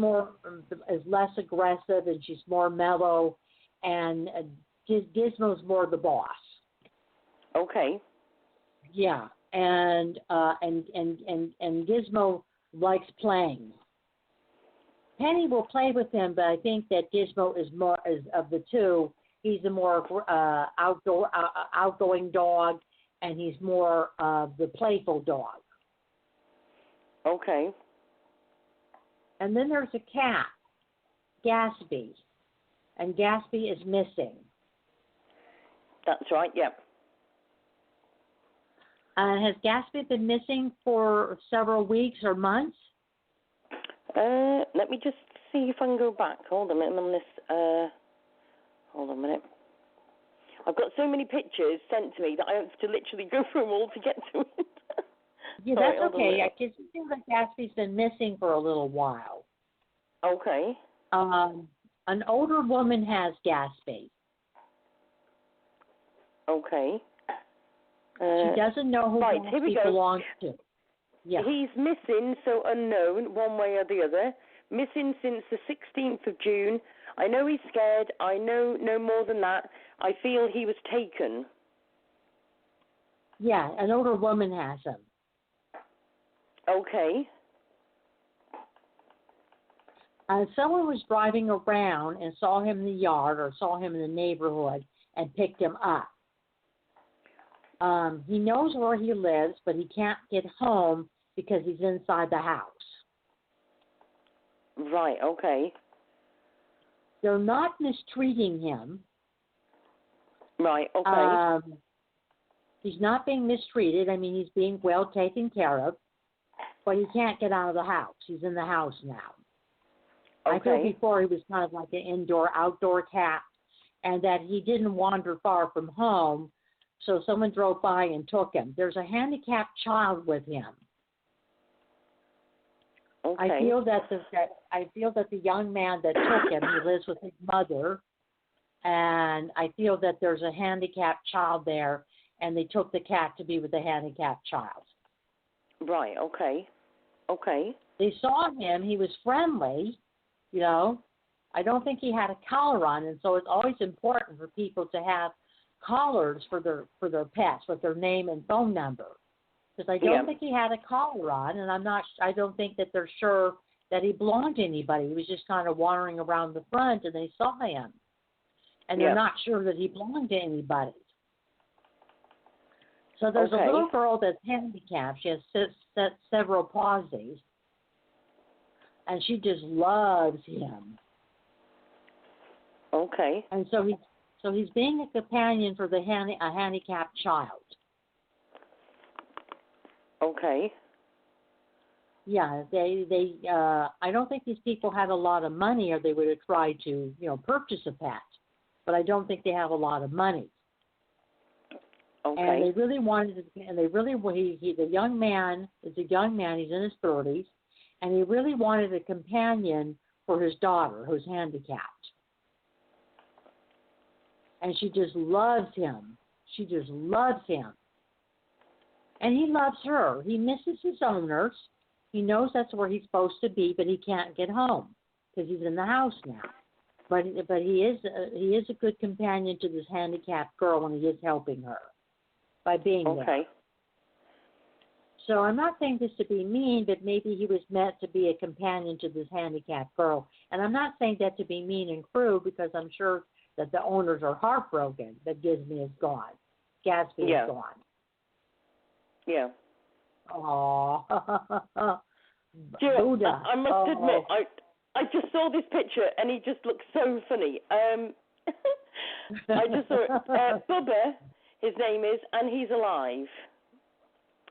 is less aggressive, and she's more mellow, and Gizmo's more the boss. Okay. Yeah, and Gizmo likes playing. Penny will play with him, but I think that Gizmo is of the two. He's the more outgoing dog, and he's more the playful dog. Okay. And then there's a cat, Gatsby, and Gatsby is missing. That's right. Yep. Has Gatsby been missing for several weeks or months? Let me just see if I can go back. Hold on a minute. I'm on this. Hold on a minute. I've got so many pictures sent to me that I have to literally go through them all to get to it. Yeah, Sorry, that's okay. I just feel like Gatsby's been missing for a little while. Okay. An older woman has Gatsby. Okay. She doesn't know who Gatsby belongs to. Yeah. He's missing, so unknown, one way or the other. Missing since the 16th of June. I know he's scared. I know no more than that. I feel he was taken. Yeah, an older woman has him. Okay. Someone was driving around and saw him in the yard or saw him in the neighborhood and picked him up. He knows where he lives, but he can't get home because he's inside the house. Right, okay. They're not mistreating him. Right, okay. He's not being mistreated. I mean, he's being well taken care of, but he can't get out of the house. He's in the house now. Okay. I feel before he was kind of like an indoor-outdoor cat, and that he didn't wander far from home, so someone drove by and took him. There's a handicapped child with him. Okay. I feel that the young man that took him, he lives with his mother, and I feel that there's a handicapped child there, and they took the cat to be with the handicapped child. Right, okay. Okay. They saw him, he was friendly, you know. I don't think he had a collar on, and so it's always important for people to have collars for their pets with their name and phone number. Because I don't think he had a collar on, and I don't think that they're sure that he belonged to anybody. He was just kind of wandering around the front, and they saw him. And they're not sure that he belonged to anybody. So there's a little girl that's handicapped. She has several palsies, and she just loves him. Okay. And so he's being a companion for a handicapped child. Okay. Yeah, they I don't think these people had a lot of money, or they would have tried to, purchase a pet. But I don't think they have a lot of money. Okay. And they really wanted, the young man is a young man. He's in his 30s, and he really wanted a companion for his daughter, who's handicapped. And she just loves him. She just loves him. And he loves her. He misses his owners. He knows that's where he's supposed to be, but he can't get home because he's in the house now. But he is a good companion to this handicapped girl, and he is helping her by being there. Okay. So I'm not saying this to be mean, but maybe he was meant to be a companion to this handicapped girl. And I'm not saying that to be mean and cruel, because I'm sure that the owners are heartbroken that Gatsby is gone. Gatsby is gone. Yeah. Aww. Buddha. I must admit, I just saw this picture and he just looks so funny. I just saw it. Bubba, His name is, and he's alive.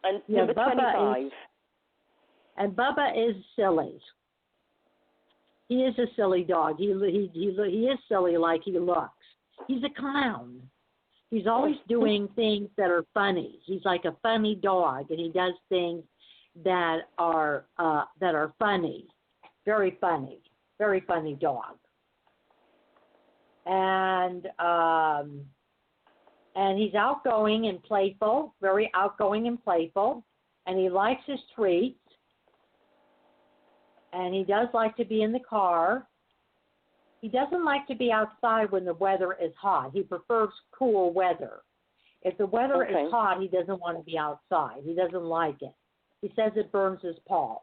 And Yeah, number Bubba 25. And Bubba is silly. He is a silly dog. He is silly like he looks. He's a clown. He's always doing things that are funny. He's like a funny dog, and he does things that are funny. Very funny dog. And he's outgoing and playful, very outgoing and playful, and he likes his treats. And he does like to be in the car. He doesn't like to be outside when the weather is hot. He prefers cool weather. If the weather is hot, he doesn't want to be outside. He doesn't like it. He says it burns his paws.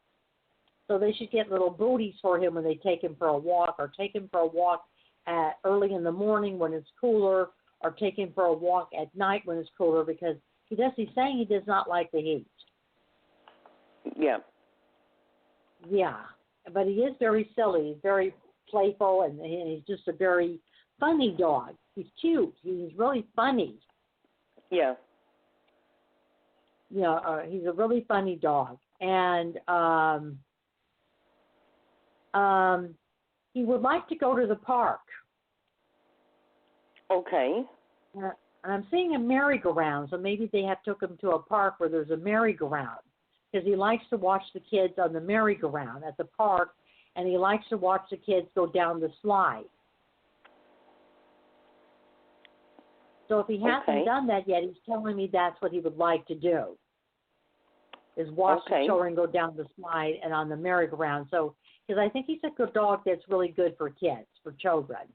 So they should get little booties for him when they take him for a walk, or take him for a walk early in the morning when it's cooler, or take him for a walk at night when it's cooler, because he's saying he does not like the heat. Yeah. Yeah. But he is very silly. He's very playful, and he's just a very funny dog. He's cute. He's really funny. Yeah. Yeah, he's a really funny dog. And he would like to go to the park. Okay. And I'm seeing a merry-go-round, so maybe they have took him to a park where there's a merry-go-round, because he likes to watch the kids on the merry-go-round at the park, and he likes to watch the kids go down the slide. So if he hasn't done that yet, he's telling me that's what he would like to do, is watch the children go down the slide and on the merry-go-round. So, because I think he's a good dog that's really good for kids, for children.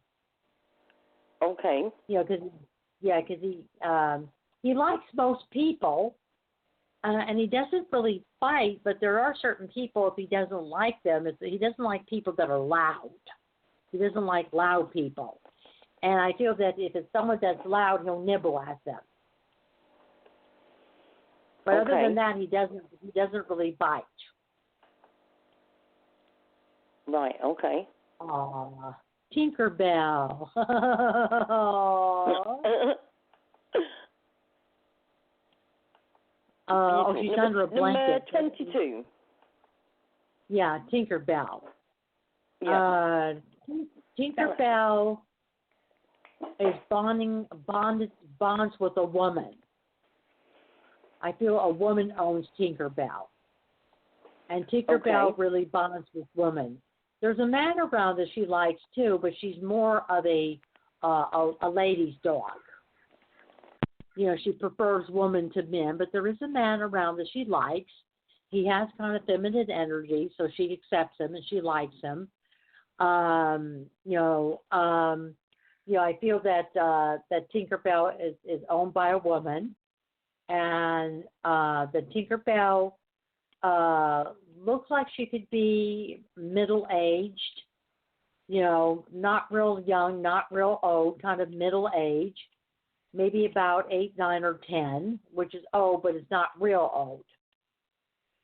Okay. You know, because he likes most people. And he doesn't really fight, but there are certain people, if he doesn't like them, he doesn't like people that are loud. He doesn't like loud people. And I feel that if it's someone that's loud, he'll nibble at them. But other than that, he doesn't really bite. Right, okay. Aw, Tinkerbell. She's under a blanket. Number 22. Yeah, Tinkerbell. Yeah. Tinkerbell is bonds with a woman. I feel a woman owns Tinkerbell. And Tinkerbell really bonds with women. There's a man around that she likes too, but she's more of a lady's dog. You know, she prefers women to men, but there is a man around that she likes. He has kind of feminine energy, so she accepts him and she likes him. I feel that Tinkerbell is owned by a woman, and the Tinkerbell looks like she could be middle-aged, you know, not real young, not real old, kind of middle-aged. Maybe about 8, 9, or 10, which is old, but it's not real old.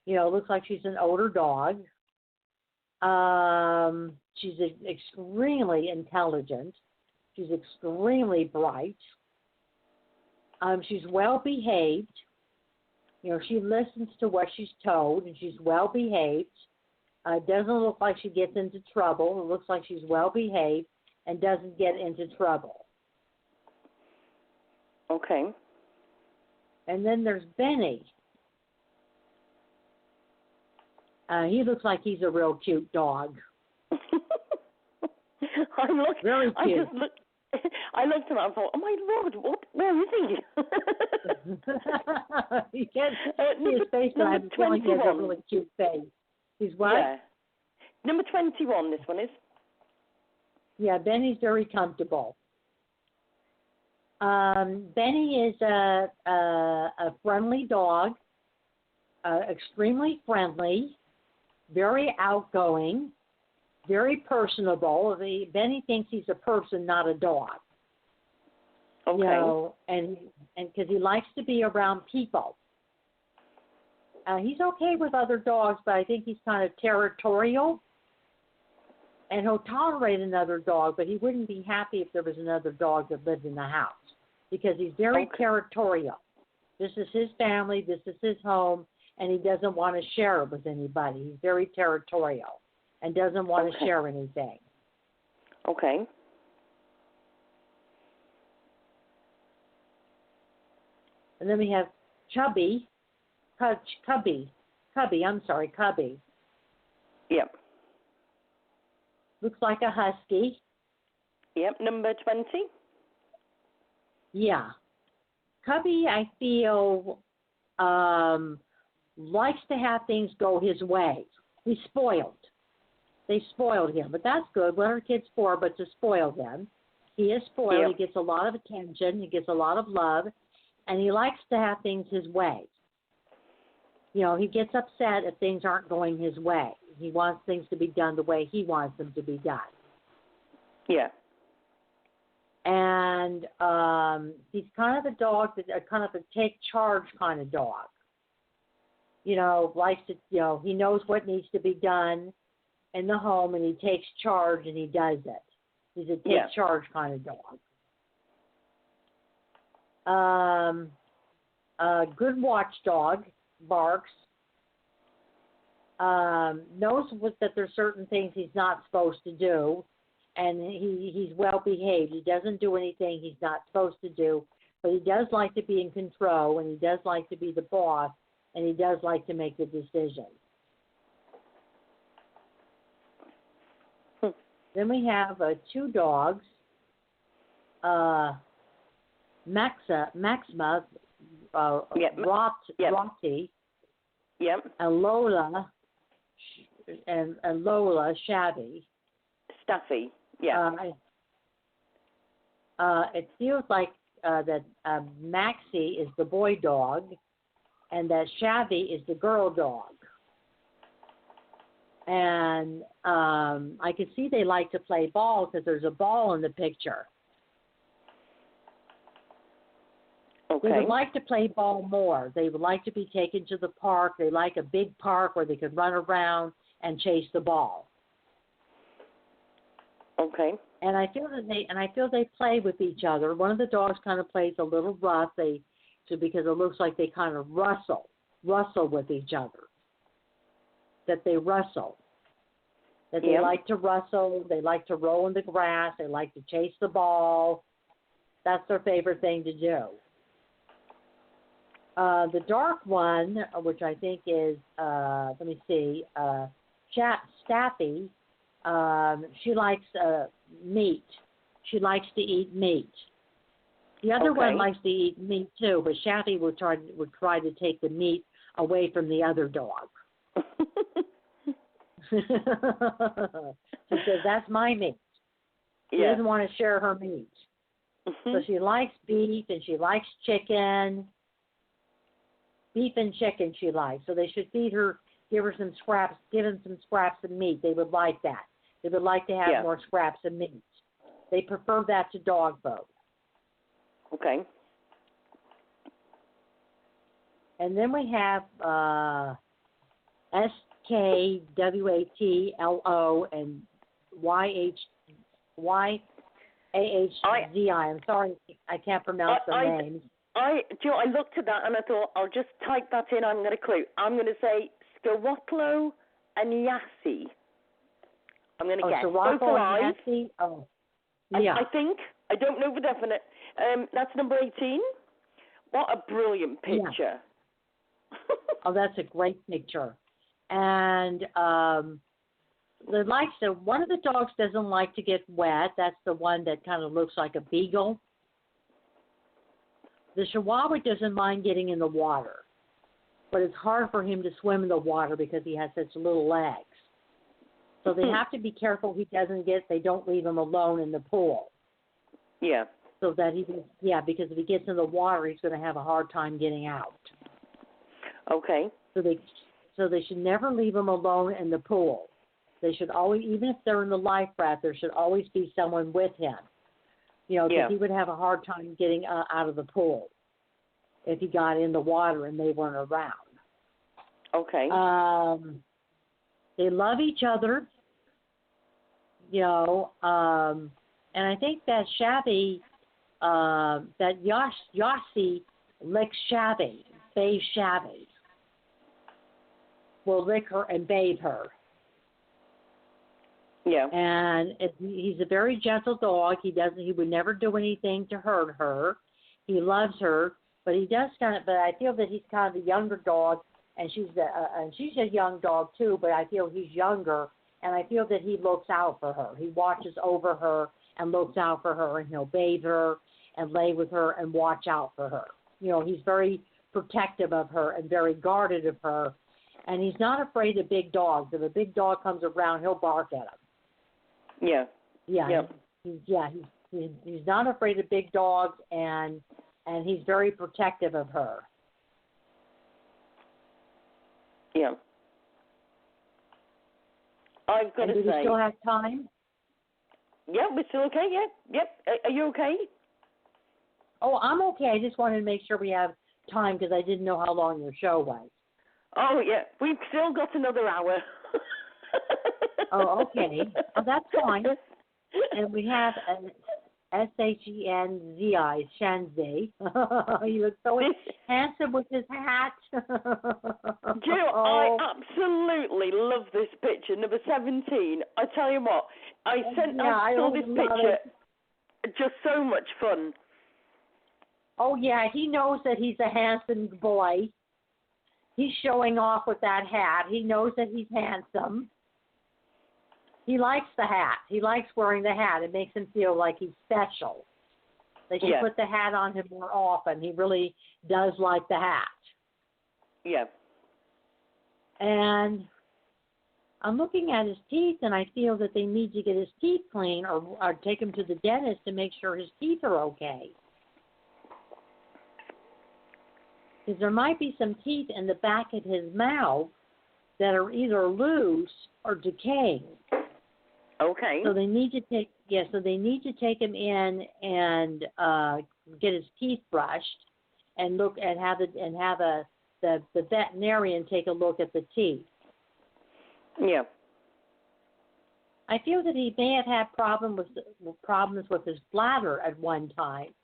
You know, it looks like she's an older dog. She's extremely intelligent. She's extremely bright. She's well behaved. You know, she listens to what she's told, and she's well behaved. It doesn't look like she gets into trouble. It looks like she's well behaved and doesn't get into trouble. Okay. And then there's Benny. He looks like he's a real cute dog. Very cute. I looked at him and thought, oh my Lord, where is he? You can't see his face, but I'm telling you, he has a really cute face. He's what? Yeah. Number 21, this one is. Yeah, Benny's very comfortable. Benny is a friendly dog, extremely friendly, very outgoing, very personable. Benny thinks he's a person, not a dog. Okay. You know, and because he likes to be around people. He's okay with other dogs, but I think he's kind of territorial. And he'll tolerate another dog, but he wouldn't be happy if there was another dog that lived in the house. because he's very Okay. territorial. This is his family, this is his home, and he doesn't want to share it with anybody. He's very territorial and doesn't want to share anything. Okay. And then we have Cubby. Yep. Looks like a husky. Yep. Number 20. Yeah. Cubby, I feel, likes to have things go his way. He's spoiled. They spoiled him, but that's good. What are kids for but to spoil them? He is spoiled. Yep. He gets a lot of attention. He gets a lot of love, and he likes to have things his way. You know, he gets upset if things aren't going his way. He wants things to be done the way he wants them to be done. Yeah. And he's kind of a dog that kind of a take charge kind of dog. You know, likes to, you know, he knows what needs to be done in the home, and he takes charge and he does it. He's a take charge kind of dog. A good watchdog, barks. Knows that there's certain things he's not supposed to do, and he's well behaved. He doesn't do anything he's not supposed to do, but he does like to be in control, and he does like to be the boss, and he does like to make the decisions. Then we have two dogs, Maxima, Rotti, and Lola, and Lola Shabby. Staffy. It feels like that Maxie is the boy dog, and that Shabby is the girl dog. And I can see they like to play ball because there's a ball in the picture. Okay. They would like to play ball more. They would like to be taken to the park. They like a big park where they could run around and chase the ball. Okay. And I feel they play with each other. One of the dogs kind of plays a little rough. Because it looks like they kind of wrestle with each other. That they wrestle. That they like to wrestle. They like to roll in the grass. They like to chase the ball. That's their favorite thing to do. The dark one, which I think is, Staffy, she likes meat. She likes to eat meat. The other one likes to eat meat too, but Staffy would try to take the meat away from the other dog. She says, that's my meat. She doesn't want to share her meat. So she likes beef and she likes chicken. Beef and chicken she likes. So they should feed her, give her some scraps, give them some scraps of meat. They would like that. They would like to have more scraps of meat. They prefer that to dog food. Okay. And then we have SKWATLO and YAHZI. I'm sorry, I can't pronounce the names. I looked at that and I thought, I'll just type that in. I'm going to clue. I'm going to say Skawatlo and Yassi. I'm going to guess. Both alive. Yassi? Oh, yeah. I think. I don't know for definite. That's number 18. What a brilliant picture. Yeah. Oh, that's a great picture. And one of the dogs doesn't like to get wet. That's the one that kind of looks like a beagle. The Chihuahua doesn't mind getting in the water, but it's hard for him to swim in the water because he has such little legs. So they have to be careful they don't leave him alone in the pool. Yeah. So that because if he gets in the water, he's going to have a hard time getting out. Okay. So they should never leave him alone in the pool. They should always, even if they're in the life raft, there should always be someone with him. Because he would have a hard time getting out of the pool if he got in the water and they weren't around. Okay. They love each other, and I think that Shabby that Yossi licks Shabby, bathes Shabby, will lick her and bathe her. Yeah. And he's a very gentle dog. He would never do anything to hurt her. He loves her, but he does but I feel that he's kind of a younger dog, and she's a young dog too, but I feel he's younger, and I feel that he looks out for her. He watches over her and looks out for her, and he'll bathe her and lay with her and watch out for her. He's very protective of her and very guarded of her, and he's not afraid of big dogs. If a big dog comes around, he'll bark at him. Yeah. Yeah. He's not afraid of big dogs, and he's very protective of her. Yeah. I've got to say. Do we still have time? Yeah, we're still okay. Yeah. Yep. Are you okay? Oh, I'm okay. I just wanted to make sure we have time because I didn't know how long your show was. Oh yeah, we've still got another hour. Oh, okay. Oh, that's fine. And we have an Shenzi, Shenzi. He looks so handsome with his hat. I absolutely love this picture, number 17. I tell you what, I saw this picture. Just so much fun. Oh, yeah, he knows that he's a handsome boy. He's showing off with that hat. He knows that he's handsome. He likes the hat. He likes wearing the hat. It makes him feel like he's special. They should put the hat on him more often. He really does like the hat. Yeah. And I'm looking at his teeth, and I feel that they need to get his teeth clean or take him to the dentist to make sure his teeth are okay. Because there might be some teeth in the back of his mouth that are either loose or decaying. Okay. So they need to take him in and get his teeth brushed and look and have the veterinarian take a look at the teeth. Yeah. I feel that he may have had problems with his bladder at one time,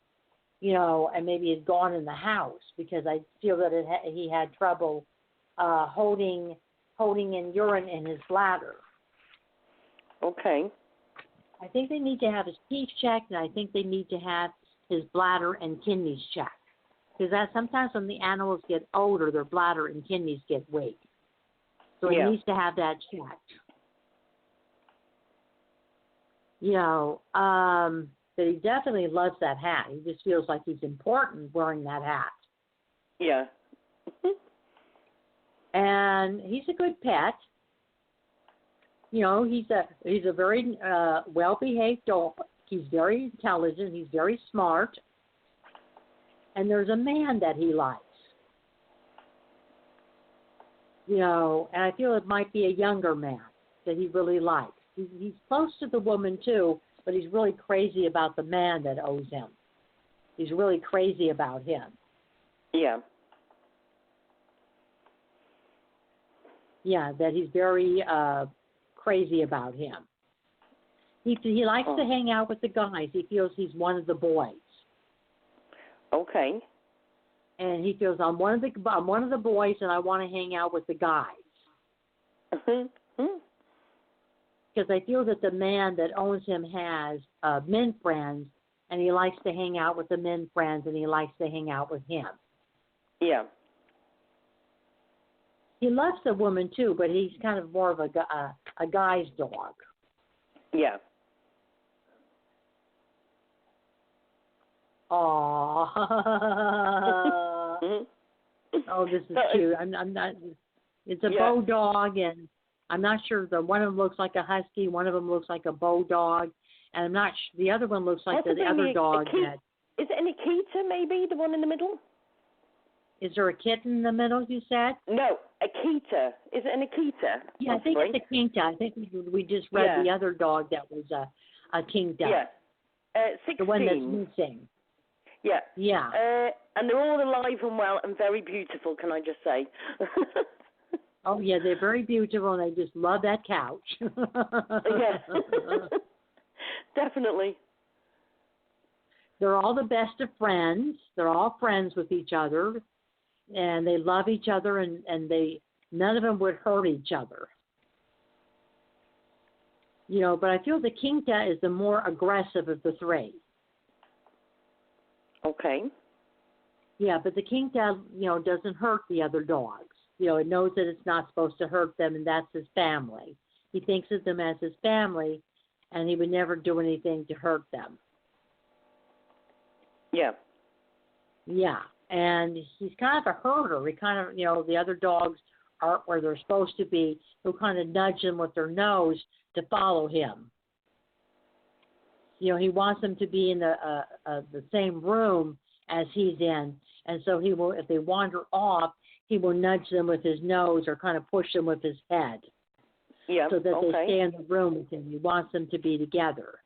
and maybe had gone in the house because I feel that he had trouble holding in urine in his bladder. Okay. I think they need to have his teeth checked, and I think they need to have his bladder and kidneys checked. Because sometimes when the animals get older, their bladder and kidneys get weak. So he needs to have that checked. But he definitely loves that hat. He just feels like he's important wearing that hat. Yeah. And he's a good pet. He's a very well-behaved dog. He's very intelligent. He's very smart. And there's a man that he likes. And I feel it might be a younger man that he really likes. He's close to the woman, too, but he's really crazy about the man that owes him. He's really crazy about him. Yeah. Yeah, that he's very crazy about him. He likes to hang out with the guys. He feels he's one of the boys. Okay. And he feels I'm one of the boys, and I want to hang out with the guys. Because I feel that the man that owns him has men friends, and he likes to hang out with the men friends, and he likes to hang out with him. Yeah. He loves the woman too, but he's kind of more of a guy's dog. Yeah. Aww. Oh, this is cute. I'm not. It's a bow dog, and I'm not sure. One of them looks like a husky. One of them looks like a bow dog, and I'm not. The other one looks like the other dog. Is it an Akita? Maybe the one in the middle. Is there a kitten in the middle, you said? No, Akita. Is it an Akita? Yeah, I think it's a Kinta. I think we just read the other dog that was a Kinta. Yeah. 16. The one that's missing. Yeah. Yeah. And they're all alive and well and very beautiful, can I just say? Oh, yeah, they're very beautiful, and I just love that couch. Yeah. Definitely. They're all the best of friends. They're all friends with each other, and they love each other, and none of them would hurt each other. But I feel the Quinta is the more aggressive of the three. Okay. Yeah, but the Quinta, doesn't hurt the other dogs. It knows that it's not supposed to hurt them, and that's his family. He thinks of them as his family, and he would never do anything to hurt them. Yeah. Yeah, and he's kind of a herder. He kind of, the other dogs aren't where they're supposed to be. He'll kind of nudge them with their nose to follow him. He wants them to be in the same room as he's in, and so he will. If they wander off, he will nudge them with his nose or kind of push them with his head. Yeah. So that okay. they stay in the room with him. He wants them to be together.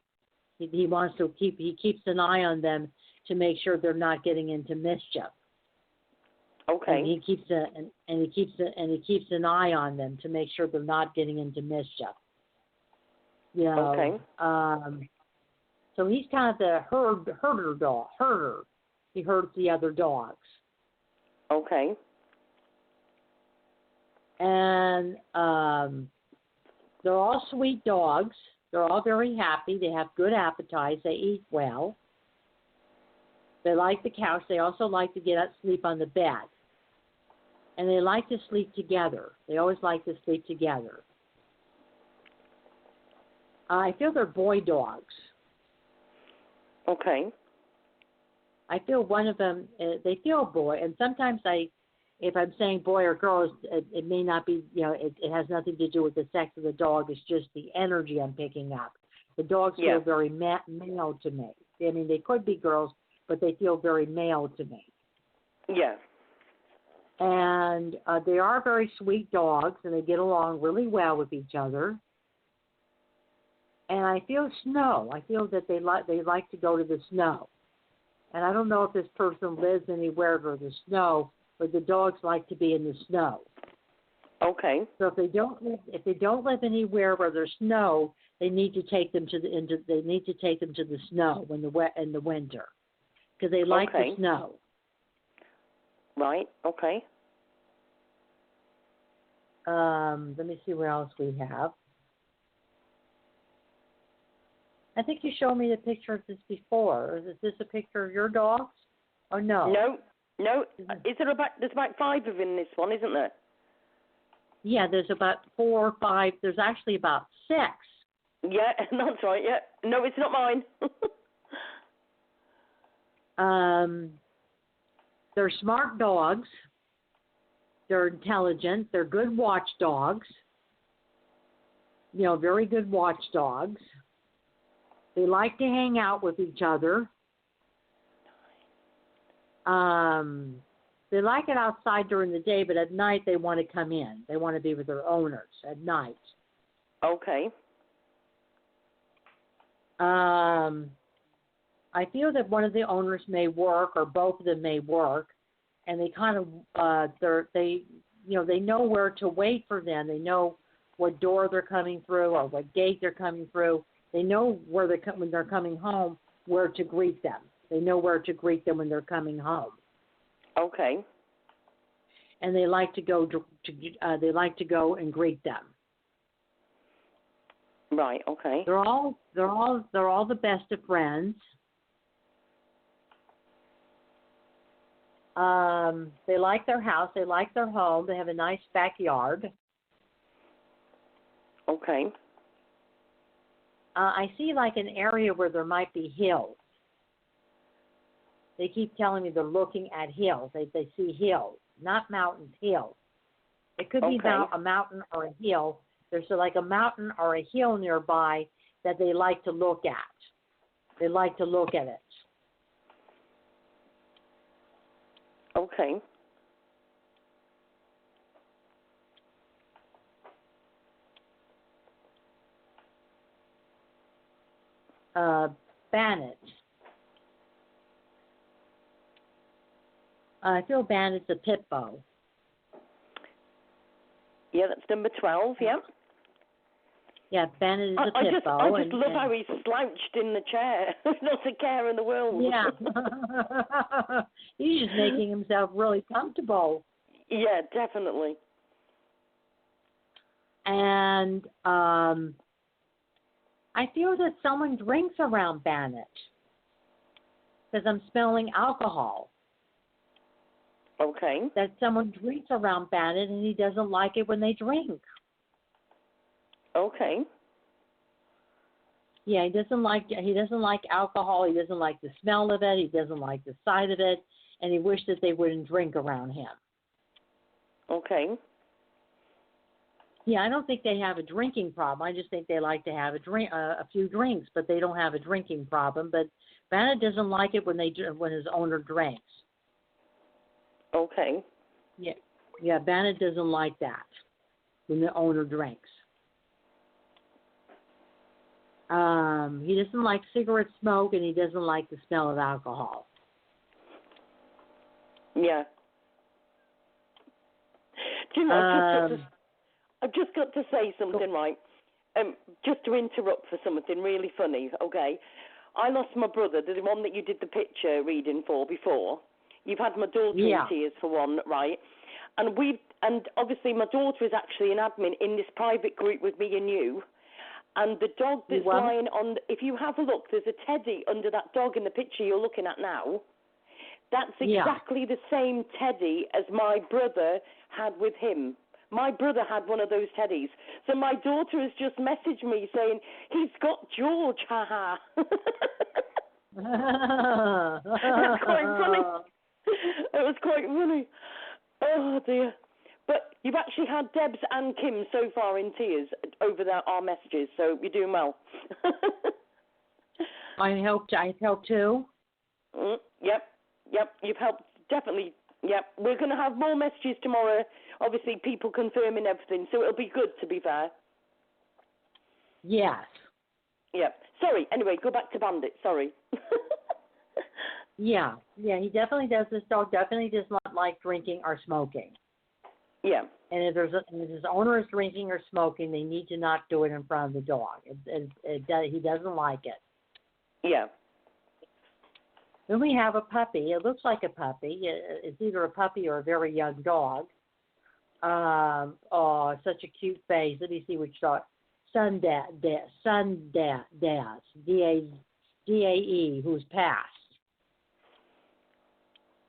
He wants to He keeps an eye on them to make sure they're not getting into mischief. Okay. And he keeps an eye on them to make sure they're not getting into mischief. Okay. So he's kind of the herder. He herds the other dogs. Okay. And they're all sweet dogs. They're all very happy. They have good appetites. They eat well. They like the couch. They also like to get up, sleep on the bed. And they like to sleep together. They always like to sleep together. I feel they're boy dogs. Okay. I feel one of them, they feel boy. And sometimes if I'm saying boy or girl, it may not be, it has nothing to do with the sex of the dog. It's just the energy I'm picking up. The dogs feel very male to me. I mean, they could be girls, but they feel very male to me. Yeah. And they are very sweet dogs, and they get along really well with each other. And I feel snow. I feel that they like to go to the snow. And I don't know if this person lives anywhere where there's snow, but the dogs like to be in the snow. Okay. So if they don't live anywhere where there's snow, they need to take them to the snow in the winter, because they like the snow. Right. Okay. Let me see what else we have. I think you showed me the picture of this before. Is this a picture of your dogs? Or no? No. There's about 5 of in this one, isn't there? Yeah, there's about 4 or 5. There's actually about 6. Yeah, that's right. Yeah. No, it's not mine. They're smart dogs. They're intelligent. They're good watchdogs. Very good watchdogs. They like to hang out with each other. They like it outside during the day, but at night they want to come in. They want to be with their owners at night. Okay. I feel that one of the owners may work, or both of them may work, and they kind of they know where to wait for them. They know what door they're coming through or what gate they're coming through. They know when they're coming home, where to greet them. They know where to greet them when they're coming home. Okay. And they like to go and greet them. Right. Okay. They're all the best of friends. They like their house. They like their home. They have a nice backyard. Okay. I see like an area where there might be hills. They keep telling me they're looking at hills. They see hills, not mountains, hills. It could be a mountain or a hill. There's like a mountain or a hill nearby that they like to look at. They like to look at it. Okay. Bandit. I feel Bandit's a pit bull. Yeah, that's number 12, yeah. Yeah, Bennett is a I pit bull. I just love how he's slouched in the chair. Not a care in the world. Yeah. He's just making himself really comfortable. Yeah, definitely. And I feel that someone drinks around Bennett because I'm smelling alcohol. Okay. That someone drinks around Bennett and he doesn't like it when they drink. Okay. Yeah, he doesn't like alcohol. He doesn't like the smell of it. He doesn't like the sight of it, and he wished that they wouldn't drink around him. Okay. Yeah, I don't think they have a drinking problem. I just think they like to have a few drinks, but they don't have a drinking problem. But Bennett doesn't like it when his owner drinks. Okay. Yeah, Bennett doesn't like that when the owner drinks. He doesn't like cigarette smoke, and he doesn't like the smell of alcohol. Yeah. Do you know, I've just got to say something, right? Just to interrupt for something really funny, okay? I lost my brother, the one that you did the picture reading for before. You've had my daughter in tears for one, right? And obviously my daughter is actually an admin in this private group with me and you. And the dog that's lying on, if you have a look, there's a teddy under that dog in the picture you're looking at now. That's exactly the same teddy as my brother had with him. My brother had one of those teddies. So my daughter has just messaged me saying, he's got George, haha. That's quite funny. It was quite funny. Oh, dear. But you've actually had Debs and Kim so far in tears over our messages, so you're doing well. I helped too. Yep. You've helped, definitely. Yep. We're going to have more messages tomorrow. Obviously, people confirming everything, so it'll be good, to be fair. Yes. Yep. Sorry. Anyway, go back to Bandit. Sorry. Yeah. He definitely does. This dog definitely does not like drinking or smoking. Yeah. And if his owner is drinking or smoking, they need to not do it in front of the dog. He doesn't like it. Yeah. Then we have a puppy. It looks like a puppy. It's either a puppy or a very young dog. Oh, such a cute face. Let me see which dog. Sundae, D-A-E, who's passed.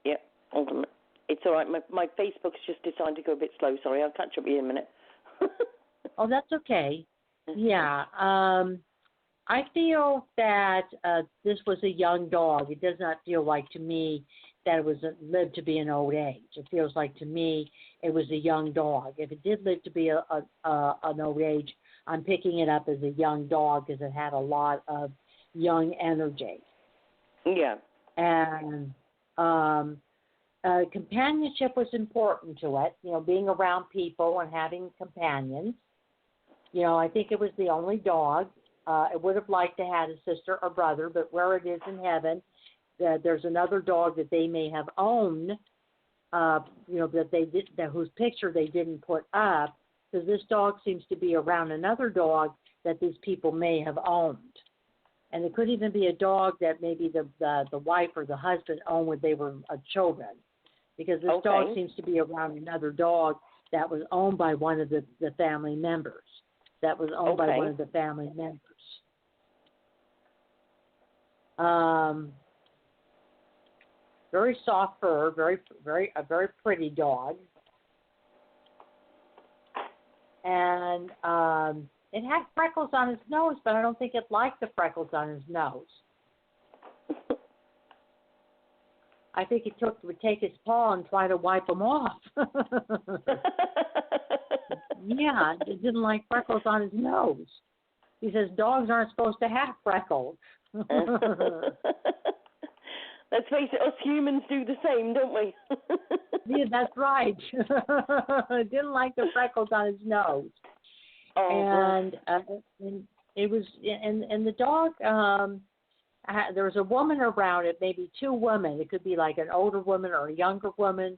Yeah. Hold on. It's all right. My Facebook's just decided to go a bit slow. Sorry, I'll catch up with you in a minute. Oh, that's okay. Yeah. I feel that this was a young dog. It does not feel like to me that it lived to be an old age. It feels like to me it was a young dog. If it did live to be an old age, I'm picking it up as a young dog because it had a lot of young energy. Yeah. And companionship was important to it, being around people and having companions. I think it was the only dog. It would have liked to have a sister or brother, but where it is in heaven, there's another dog that they may have owned, that they did, whose picture they didn't put up, because this dog seems to be around another dog that these people may have owned. And it could even be a dog that maybe the wife or the husband owned when they were children, because this dog seems to be around another dog that was owned by one of the family members. That was owned by one of the family members. Very soft fur, a very pretty dog. And it had freckles on his nose, but I don't think it liked the freckles on his nose. I think it would take his paw and try to wipe them off. Yeah, it didn't like freckles on his nose. He says dogs aren't supposed to have freckles. Let's face it, us humans do the same, don't we? Yeah, that's right. Didn't like the freckles on his nose. And it was, and the dog, there was a woman around it, maybe two women. It could be like an older woman or a younger woman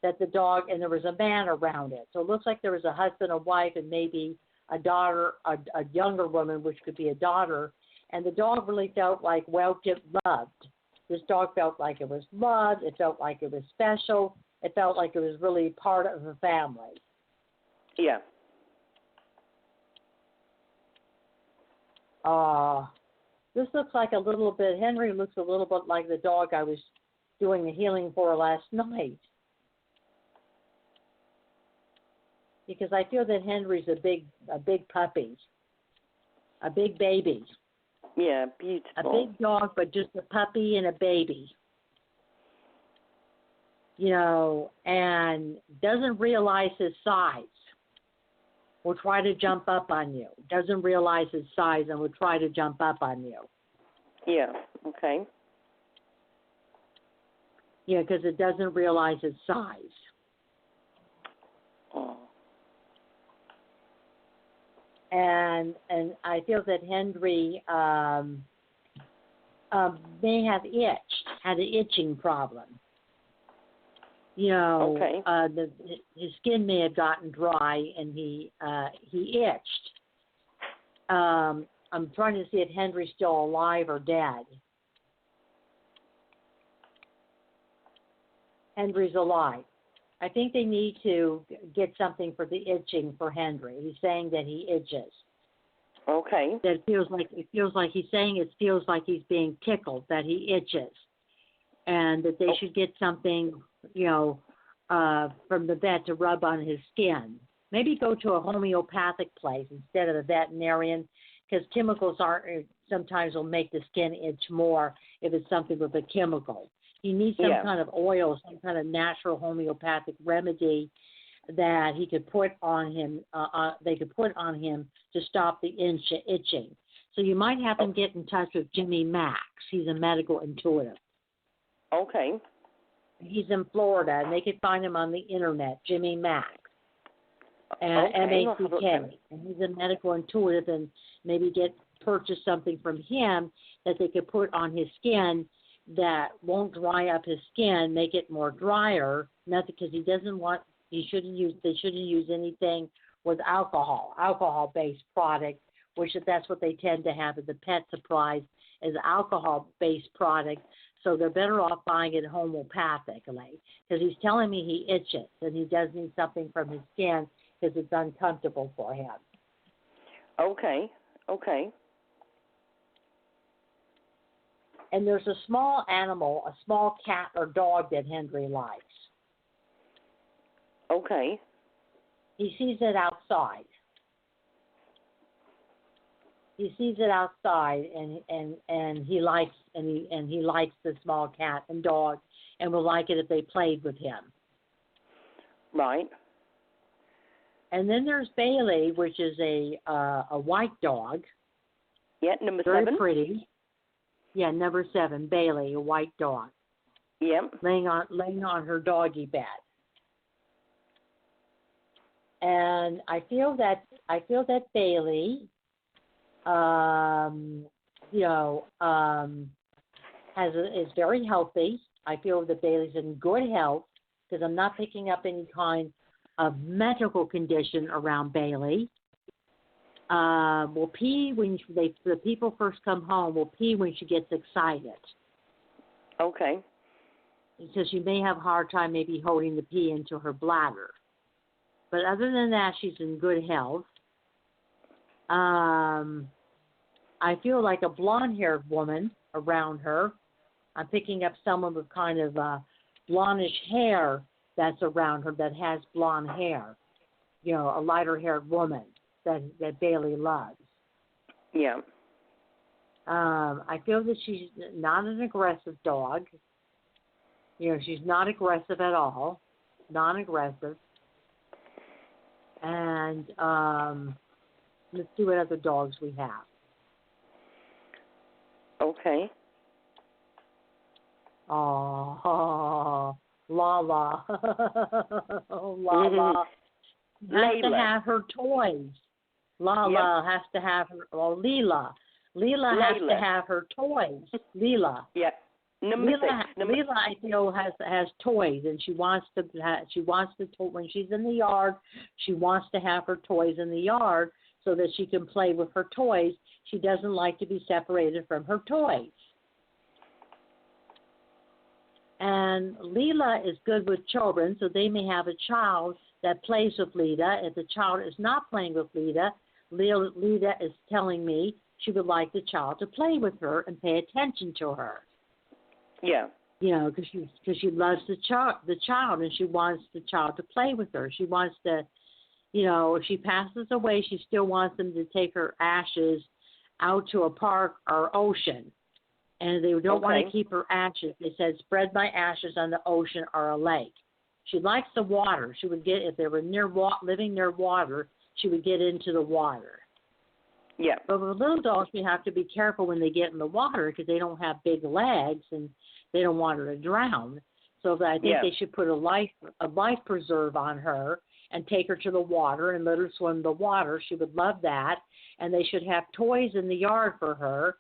that the dog, and there was a man around it. So it looks like there was a husband, a wife, and maybe a daughter, a younger woman, which could be a daughter, and the dog really felt like loved. This dog felt like it was loved. It felt like it was special. It felt like it was really part of the family. Yeah. This looks like a little bit, Henry looks a little bit like the dog I was doing the healing for last night. Because I feel that Henry's a big puppy, a big baby. Yeah, beautiful. A big dog, but just a puppy and a baby. You know, and doesn't realize his size. Will try to jump up on you. Doesn't realize his size and will try to jump up on you. Yeah, okay. Yeah, because it doesn't realize its size. Oh. And I feel that Henry may have had an itching problem. You know, okay. His skin may have gotten dry, and he itched. I'm trying to see if Henry's still alive or dead. Henry's alive. I think they need to get something for the itching for Henry. He's saying that he itches. Okay. That it feels like he's saying it feels like he's being tickled, that he itches, and that they should get something, you know, from the vet to rub on his skin. Maybe go to a homeopathic place instead of a veterinarian, because chemicals sometimes will make the skin itch more if it's something with a chemical. He needs some kind of oil, some kind of natural homeopathic remedy that he could put on him. They could put on him to stop the itching. So you might have him get in touch with Jimmy Max. He's a medical intuitive. Okay. He's in Florida, and they could find him on the internet, Jimmy Max, M-A-C-K. And he's a medical intuitive, and maybe purchase something from him that they could put on his skin that won't dry up his skin, make it more drier. Nothing, because they shouldn't use anything with alcohol-based product, which that's what they tend to have at the pet supplies, is alcohol-based product. So they're better off buying it homeopathically, because he's telling me he itches and he does need something from his skin because it's uncomfortable for him. Okay. And there's a small animal, a small cat or dog that Henry likes. Okay. He sees it outside. He sees it outside, and he likes the small cat and dog, and will like it if they played with him. Right. And then there's Bailey, which is a white dog. Yeah, number very 7. Very pretty. Yeah, number 7, Bailey, a white dog. Yep. Laying on her doggy bed. And I feel that Bailey, is very healthy. I feel that Bailey's in good health, because I'm not picking up any kind of medical condition around Bailey. Will pee when the people first come home. Will pee when she gets excited. Okay. So she may have a hard time maybe holding the pee into her bladder. But other than that, she's in good health. I feel like a blonde-haired woman around her. I'm picking up someone with kind of blondish hair that's around her that has blonde hair. You know, a lighter-haired woman that Bailey loves. Yeah. I feel that she's not an aggressive dog. You know, she's not aggressive at all. Non-aggressive. And let's see what other dogs we have. Okay. Oh, Lala. Lala has to have her toys. Lala has to have her, Leela. Leela has to have her toys. Leela. Yeah. Number 6. Leela, I feel, has toys, and she wants to when she's in the yard, she wants to have her toys in the yard, so that she can play with her toys. She doesn't like to be separated from her toys. And Leela is good with children, so they may have a child that plays with Lita. If the child is not playing with Lita, Lita is telling me she would like the child to play with her and pay attention to her. Yeah. You know, because she loves the child, and she wants the child to play with her. She wants to, you know, if she passes away, she still wants them to take her ashes out to a park or ocean. And they don't want to keep her ashes. They said, spread my ashes on the ocean or a lake. She likes the water. She would get, if they were living near water, she would get into the water. Yeah. But with little dogs, we have to be careful when they get in the water because they don't have big legs and they don't want her to drown. So I think they should put a life preserve on her and take her to the water and let her swim in the water. She would love that. And they should have toys in the yard for her.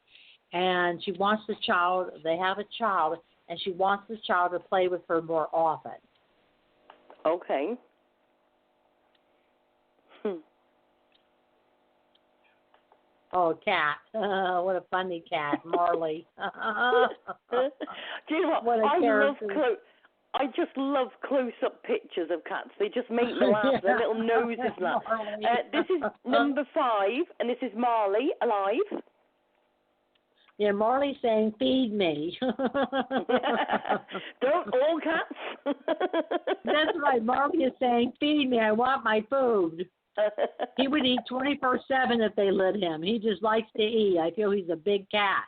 And she wants the child, they have a child, and she wants the child to play with her more often. Okay. Oh, cat. What a funny cat, Marley. Do you know what? I just love close-up pictures of cats. They just make me laugh. Their little noses laugh. This is number 5, and this is Marley, alive. Yeah, Marley's saying, feed me. Don't all cats? That's right. Marley is saying, feed me. I want my food. He would eat 24/7 if they let him. He just likes to eat. I feel he's a big cat.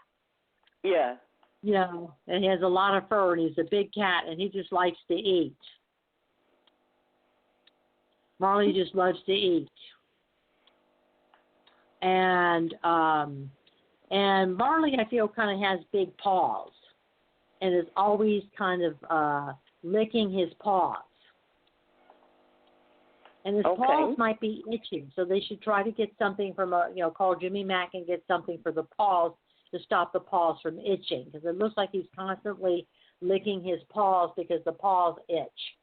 Yeah. You know, and he has a lot of fur, and he's a big cat, and he just likes to eat. Marley just loves to eat. And Marley, I feel, kind of has big paws and is always kind of licking his paws. And his paws might be itching, so they should try to get something from call Jimmy Mack and get something for the paws to stop the paws from itching, because it looks like he's constantly licking his paws because the paws itch.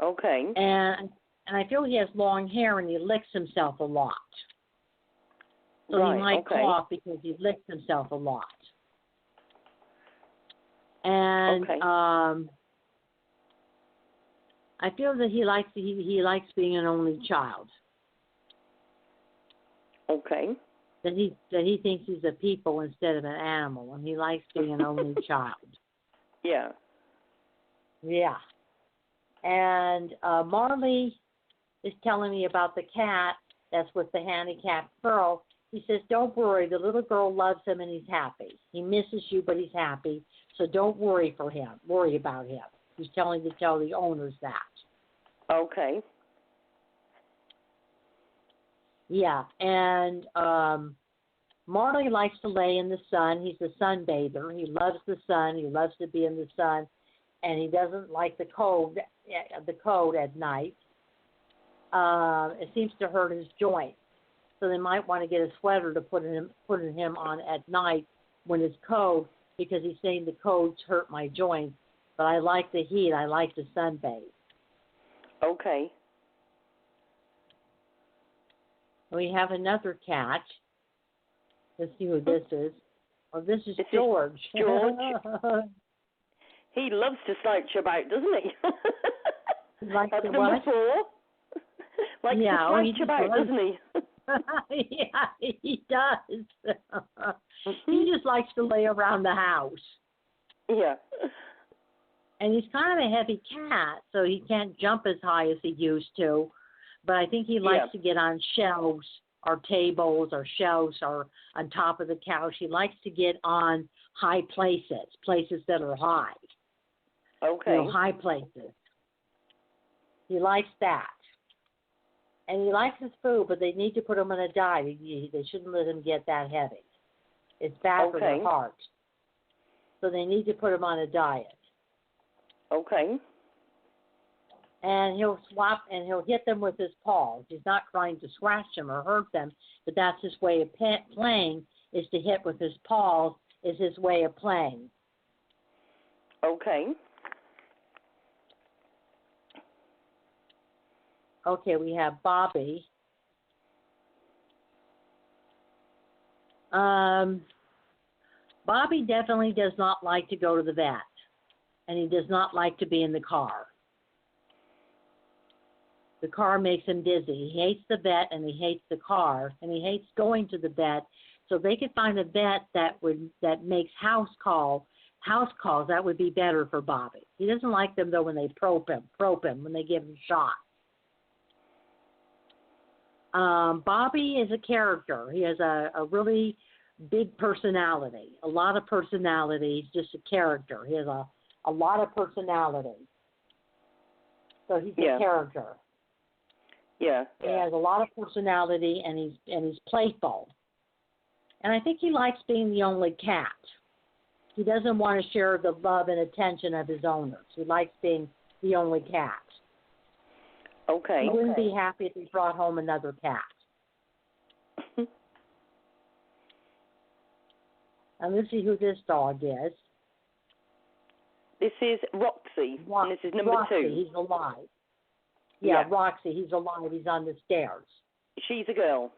Okay. And I feel he has long hair and he licks himself a lot. So he might cough because he licks himself a lot. And I feel that he likes being an only child. Okay. That he thinks he's a people instead of an animal, and he likes being an only child. Yeah. Yeah. And Marley is telling me about the cat that's with the handicapped girl. He says, don't worry, the little girl loves him and he's happy. He misses you, but he's happy, so don't worry about him. He's telling to tell the owners that. Okay. Yeah, and Marley likes to lay in the sun. He's a sunbather. He loves the sun. He loves to be in the sun, and he doesn't like the cold at night. It seems to hurt his joints. So they might want to get a sweater to put him on at night when it's cold, because he's saying the colds hurt my joints. But I like the heat. I like to sunbathe. Okay. We have another cat. Let's see who this is. Oh, this is George. George. He loves to slouch about, doesn't he? Like That's number what? 4. Like to slouch about, doesn't he? Yeah, he does. He just likes to lay around the house. Yeah. And he's kind of a heavy cat, so he can't jump as high as he used to. But I think he likes to get on shelves or tables or shelves or on top of the couch. He likes to get on high places that are high. Okay. High places. He likes that. And he likes his food, but they need to put him on a diet. They shouldn't let him get that heavy. It's bad for their heart. So they need to put him on a diet. Okay. And he'll hit them with his paws. He's not trying to scratch them or hurt them, but that's his way of playing, is to hit with his paws, is his way of playing. Okay. Okay, we have Bobby. Bobby definitely does not like to go to the vet, and he does not like to be in the car. The car makes him dizzy. He hates the vet, and he hates the car, and he hates going to the vet. So if they could find a vet that makes house calls, that would be better for Bobby. He doesn't like them though when they probe him when they give him shots. Bobby is a character. He has a really big personality, a lot of personality. He's just a character. He has a lot of personality. So he's a character. Yeah. He has a lot of personality, and he's playful. And I think he likes being the only cat. He doesn't want to share the love and attention of his owners. He likes being the only cat. Okay. He wouldn't be happy if he brought home another cat. And let's see who this dog is. This is Roxy, and this is number 2. He's alive. Yeah, Roxy, he's alive. He's on the stairs. She's a girl.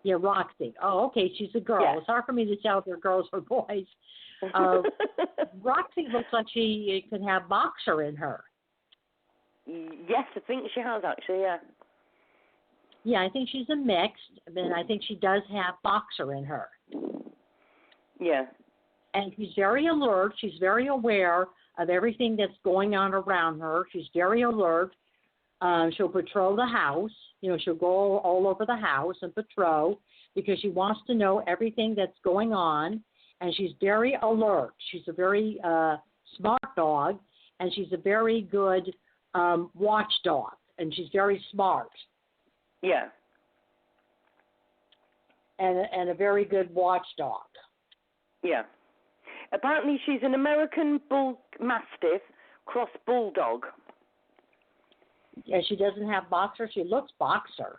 Yeah, Roxy. Oh, okay, she's a girl. Yeah. It's hard for me to tell if they're girls or boys. Roxy looks like she could have boxer in her. Yes, I think she has actually, yeah. Yeah, I think she's a mixed, and I think she does have boxer in her. Yeah. And she's very alert. She's very aware of everything that's going on around her. She's very alert. She'll patrol the house. She'll go all over the house and patrol because she wants to know everything that's going on. And she's very alert. She's a very smart dog, and she's a very good watchdog, and she's very smart. Yeah. And a very good watchdog. Yeah. Apparently she's an American Bull Mastiff cross Bulldog. Yeah, she doesn't have boxer. She looks boxer.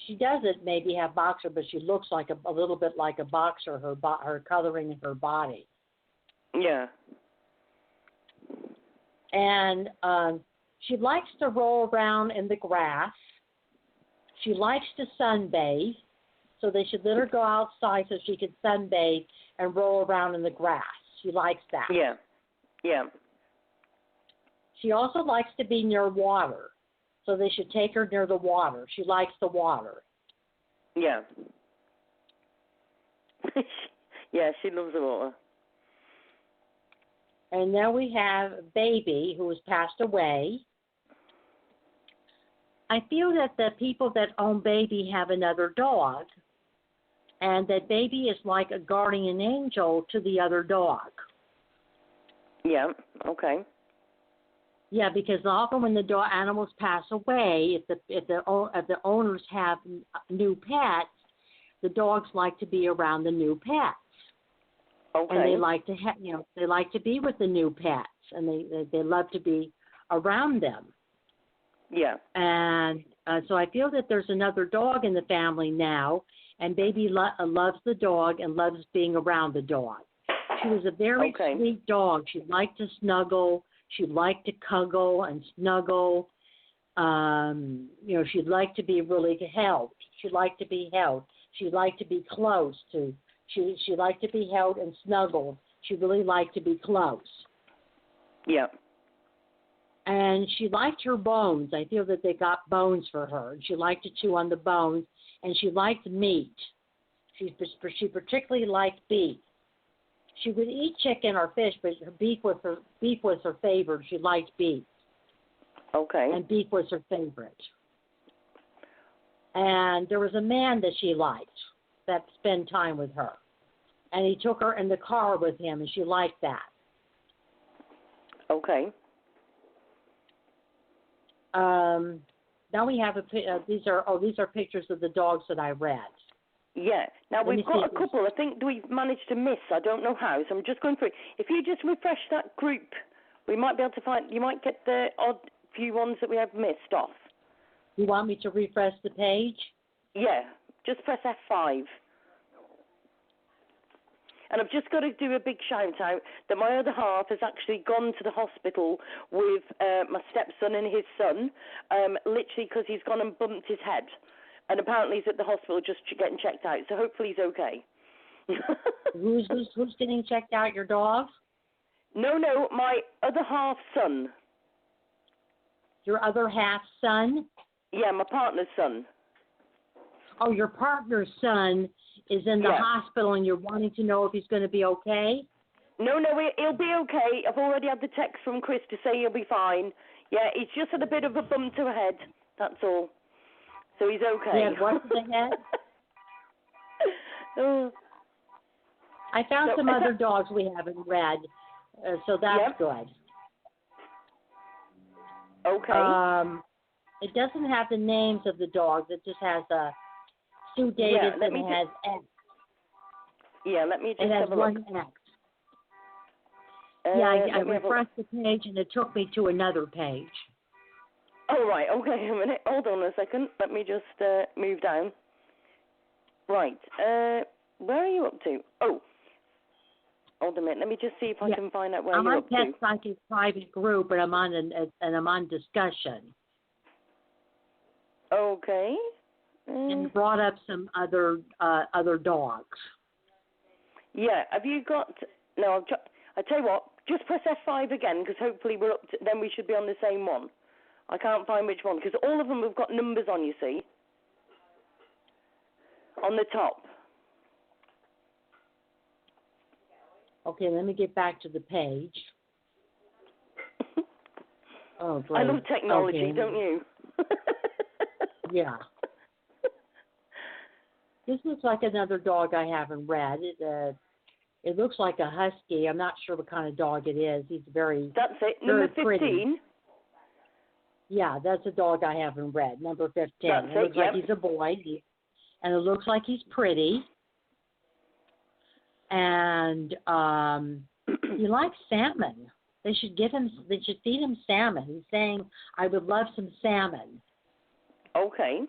She doesn't maybe have boxer, but she looks like a little bit like a boxer, her coloring her body. Yeah. And she likes to roll around in the grass. She likes to sunbathe, so they should let her go outside so she can sunbathe and roll around in the grass. She likes that. Yeah. Yeah. She also likes to be near water, so they should take her near the water. She likes the water. Yeah. Yeah, she loves the water. And then we have Baby, who has passed away. I feel that the people that own Baby have another dog, and that Baby is like a guardian angel to the other dog. Yeah, okay. Yeah, because often when the animals pass away, if the owners have new pets, the dogs like to be around the new pets. Okay. And they like to they like to be with the new pets, and they love to be around them. Yeah. And so I feel that there's another dog in the family now, and Baby loves the dog and loves being around the dog. She was a very sweet dog. She liked to snuggle. She liked to cuddle and snuggle. She'd like to be really held. She liked to be held. She liked to be close to. She liked to be held and snuggled. She really liked to be close. Yeah. And she liked her bones. I feel that they got bones for her. And she liked to chew on the bones, and she liked meat. She particularly liked beef. She would eat chicken or fish, but beef was her favorite. She liked beef. Okay. And beef was her favorite. And there was a man that she liked that spent time with her. And he took her in the car with him, and she liked that. Okay. Now we have these are pictures of the dogs that I read. Yeah. Now we've got a couple. I think we've managed to miss. I don't know how. So I'm just going through. If you just refresh that group, we might be able to find. You might get the odd few ones that we have missed off. You want me to refresh the page? Yeah. Just press F5. And I've just got to do a big shout out that my other half has actually gone to the hospital with my stepson and his son, literally because he's gone and bumped his head. and apparently he's at the hospital just getting checked out. So hopefully he's okay. Who's getting checked out? Your dog? No, my other half son. Your other half son? Yeah, my partner's son. Oh, your partner's son is in the Yeah. hospital, and you're wanting to know if he's going to be okay? No, he'll be okay. I've already had the text from Chris to say he'll be fine. Yeah, he's just had a bit of a bump to the head. That's all. So he's okay. Yeah, what to the head? I found some other dogs we haven't read, so that's good. Okay. It doesn't have the names of the dogs. It just has Sue Davis and it has X. Yeah, let me just have a look. It has one X. I refreshed the page and it took me to another page. Oh, right. Okay, a minute. Hold on a second. Let me just move down. Right. Where are you up to? Oh. Hold a minute. Let me just see if I can find out where you're up to. I'm on Pet Psychic private group, but I'm on discussion. Okay. And brought up some other dogs. Yeah. Have you got? No. I tell you what. Just press F5 again, because hopefully we're up to. Then we should be on the same one. I can't find which one, because all of them have got numbers on. You see. On the top. Okay, let me get back to the page. Oh, great. I love technology, don't you? Yeah. This looks like another dog I haven't read. It looks like a husky. I'm not sure what kind of dog it is. He's very That's it. very Number 15. Pretty. Yeah, that's a dog I haven't read. Number 15. That's it looks like he's a boy, and it looks like he's pretty. And he likes salmon. They should feed him salmon. He's saying, I would love some salmon. Okay.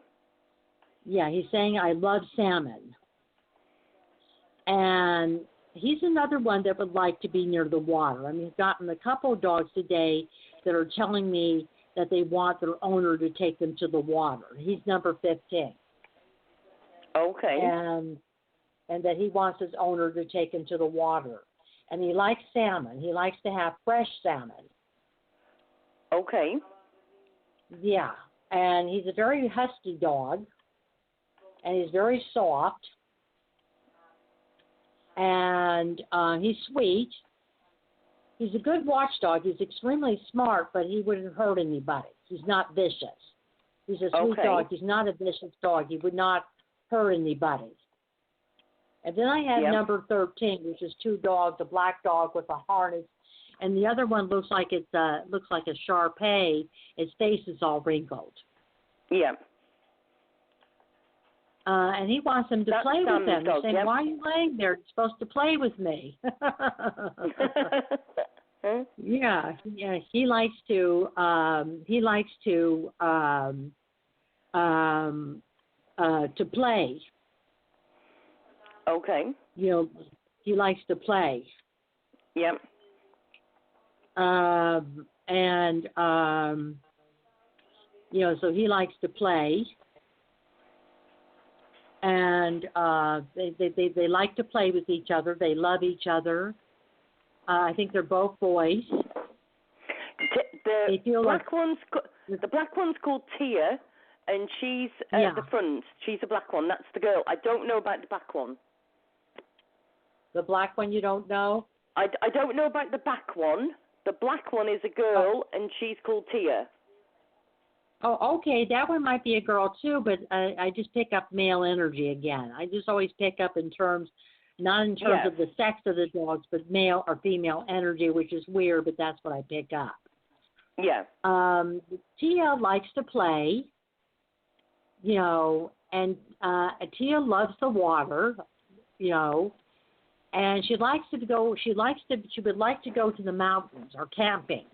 Yeah, he's saying, I love salmon. And he's another one that would like to be near the water. I mean, I've gotten a couple of dogs today that are telling me that they want their owner to take them to the water. He's number 15. Okay. And that he wants his owner to take him to the water. And he likes salmon. He likes to have fresh salmon. Okay. Yeah. And he's a very husky dog. And he's very soft. And he's sweet. He's a good watchdog. He's extremely smart, but he wouldn't hurt anybody. He's not vicious. He's a sweet dog. He's not a vicious dog. He would not hurt anybody. And then I have number 13, which is two dogs, a black dog with a harness, and the other one looks like a Shar-Pei. Its face is all wrinkled. Yeah. And he wants him to play with him. He's saying, why are you laying there? You're supposed to play with me. Yeah. He likes to play. Okay. You know, he likes to play. Yep. So he likes to play. And they like to play with each other. They love each other. I think they're both boys. The black one's called Tia, and she's at the front. She's a black one. That's the girl. I don't know about the back one. The black one you don't know? I don't know about the back one. The black one is a girl, and she's called Tia. Oh, okay. That one might be a girl, too, but I just pick up male energy again. I just always pick up not in terms of the sex of the dogs, but male or female energy, which is weird, but that's what I pick up. Yeah. Tia likes to play, and Tia loves the water, and she would like to go to the mountains or camping.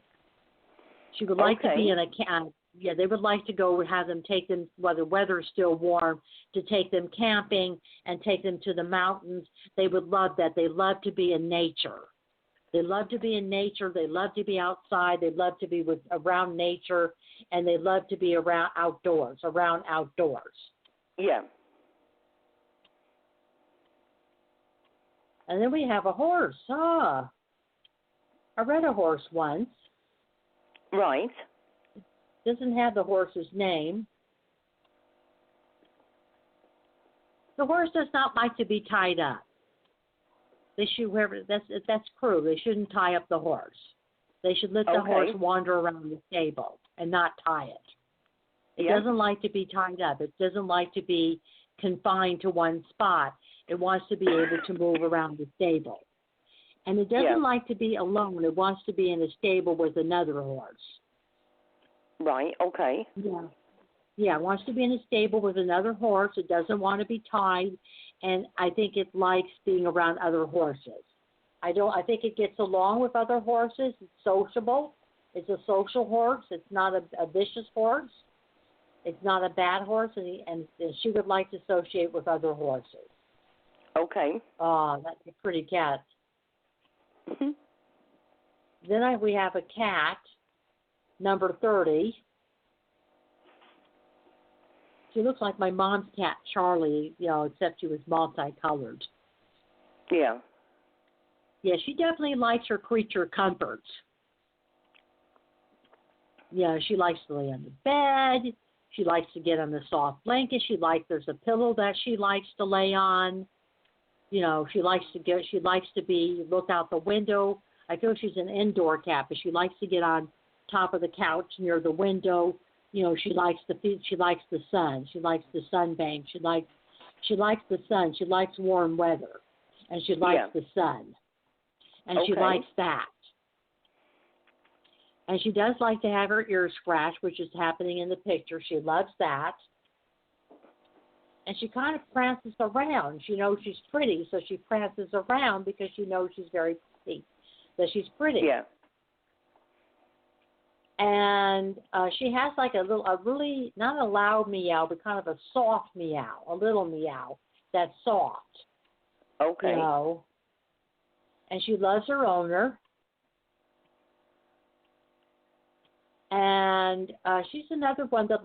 She would like to be in a camp. Yeah, they would like to go have them take them, while the weather is still warm, to take them camping and take them to the mountains. They would love that. They love to be in nature. They love to be in nature. They love to be outside. They love to be around nature, and they love to be around outdoors. Yeah. And then we have a horse. I read a horse once. Right. Doesn't have the horse's name. The horse does not like to be tied up. They should, that's cruel. They shouldn't tie up the horse. They should let the horse wander around the stable and not tie it. It doesn't like to be tied up. It doesn't like to be confined to one spot. It wants to be able to move around the stable. And it doesn't like to be alone. It wants to be in a stable with another horse. Right, okay. Yeah. Yeah, it wants to be in a stable with another horse. It doesn't want to be tied. And I think it likes being around other horses. I think it gets along with other horses. It's sociable. It's a social horse. It's not a vicious horse. It's not a bad horse, and she would like to associate with other horses. Okay. Oh, that's a pretty cat. Mm-hmm. Then we have a cat, number 30. She looks like my mom's cat, Charlie, except she was multicolored. Yeah. Yeah, she definitely likes her creature comforts. Yeah, she likes to lay on the bed. She likes to get on the soft blanket. There's a pillow that she likes to lay on. She likes to look out the window. I feel she's an indoor cat, but she likes to get on top of the couch near the window. She likes the sun. She likes the sunbank. She likes the sun. She likes warm weather, and she likes the sun, and she likes that. And she does like to have her ears scratched, which is happening in the picture. She loves that. And she kind of prances around. She knows she's pretty, so she prances around because she knows she's very pretty, that she's pretty. Yeah. And she has like a really, not a loud meow, but kind of a soft meow, a little meow that's soft. Okay. And she loves her owner. And she's another one that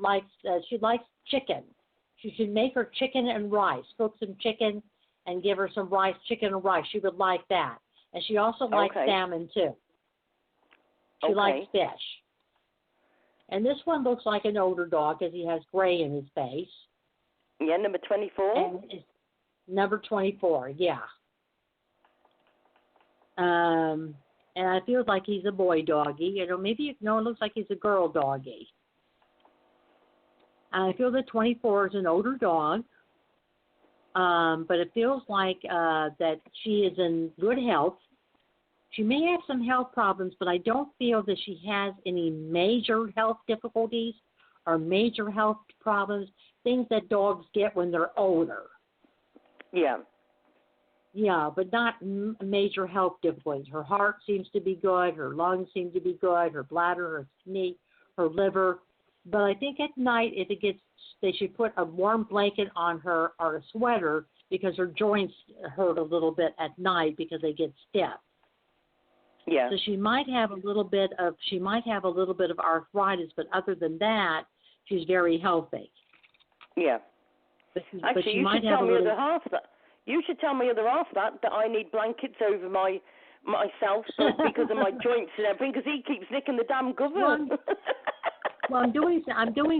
she likes chicken. She should make her chicken and rice, cook some chicken and give her some rice, chicken and rice. She would like that. And she also likes salmon too. She likes fish. And this one looks like an older dog because he has gray in his face. Yeah, number 24? And it's number 24, yeah. And I feel like he's a boy doggy. Maybe it looks like he's a girl doggy. I feel that 24 is an older dog, but it feels like that she is in good health. She may have some health problems, but I don't feel that she has any major health difficulties or major health problems, things that dogs get when they're older. Yeah. Yeah, but not major health difficulties. Her heart seems to be good. Her lungs seem to be good. Her bladder, her knee, her liver. But I think at night, they should put a warm blanket on her or a sweater because her joints hurt a little bit at night because they get stiff. Yeah. So she might have a little bit of arthritis, but other than that, she's very healthy. Yeah. Actually, you should tell me other half that. You should tell me other half that I need blankets over myself because of my joints and everything because he keeps nicking the damn cover. Well, I'm doing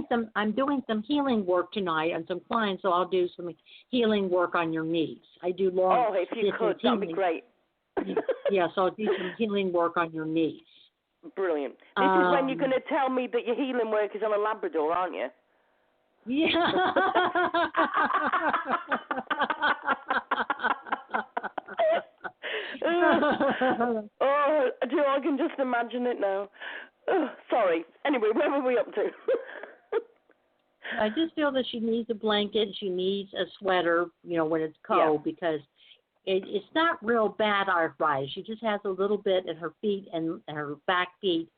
some healing work tonight on some clients, so I'll do some healing work on your knees. I do long. Oh, if you could, that'd be great. Yeah, so I'll do some healing work on your knees. Brilliant. This is when you're going to tell me that your healing work is on a Labrador, aren't you? Yeah. I can just imagine it now. Sorry. Anyway, where were we up to? I just feel that she needs a blanket. She needs a sweater, when it's cold because it's not real bad arthritis. She just has a little bit in her feet and her back feet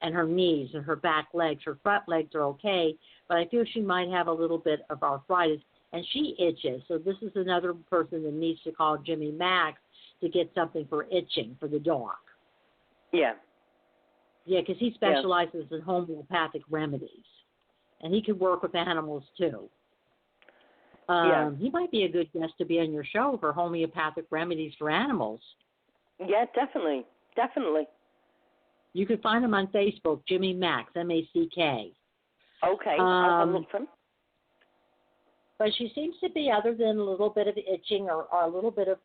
and her knees and her back legs. Her front legs are okay, but I feel she might have a little bit of arthritis, and she itches. So this is another person that needs to call Jimmy Max to get something for itching for the dog. Yeah. Yeah, because he specializes in homeopathic remedies, and he can work with animals too. He might be a good guest to be on your show for homeopathic remedies for animals. Yeah, definitely. Definitely. You can find him on Facebook, Jimmy Mack, M-A-C-K. Okay, I'll have a look for him. But she seems to be, other than a little bit of itching or a little bit of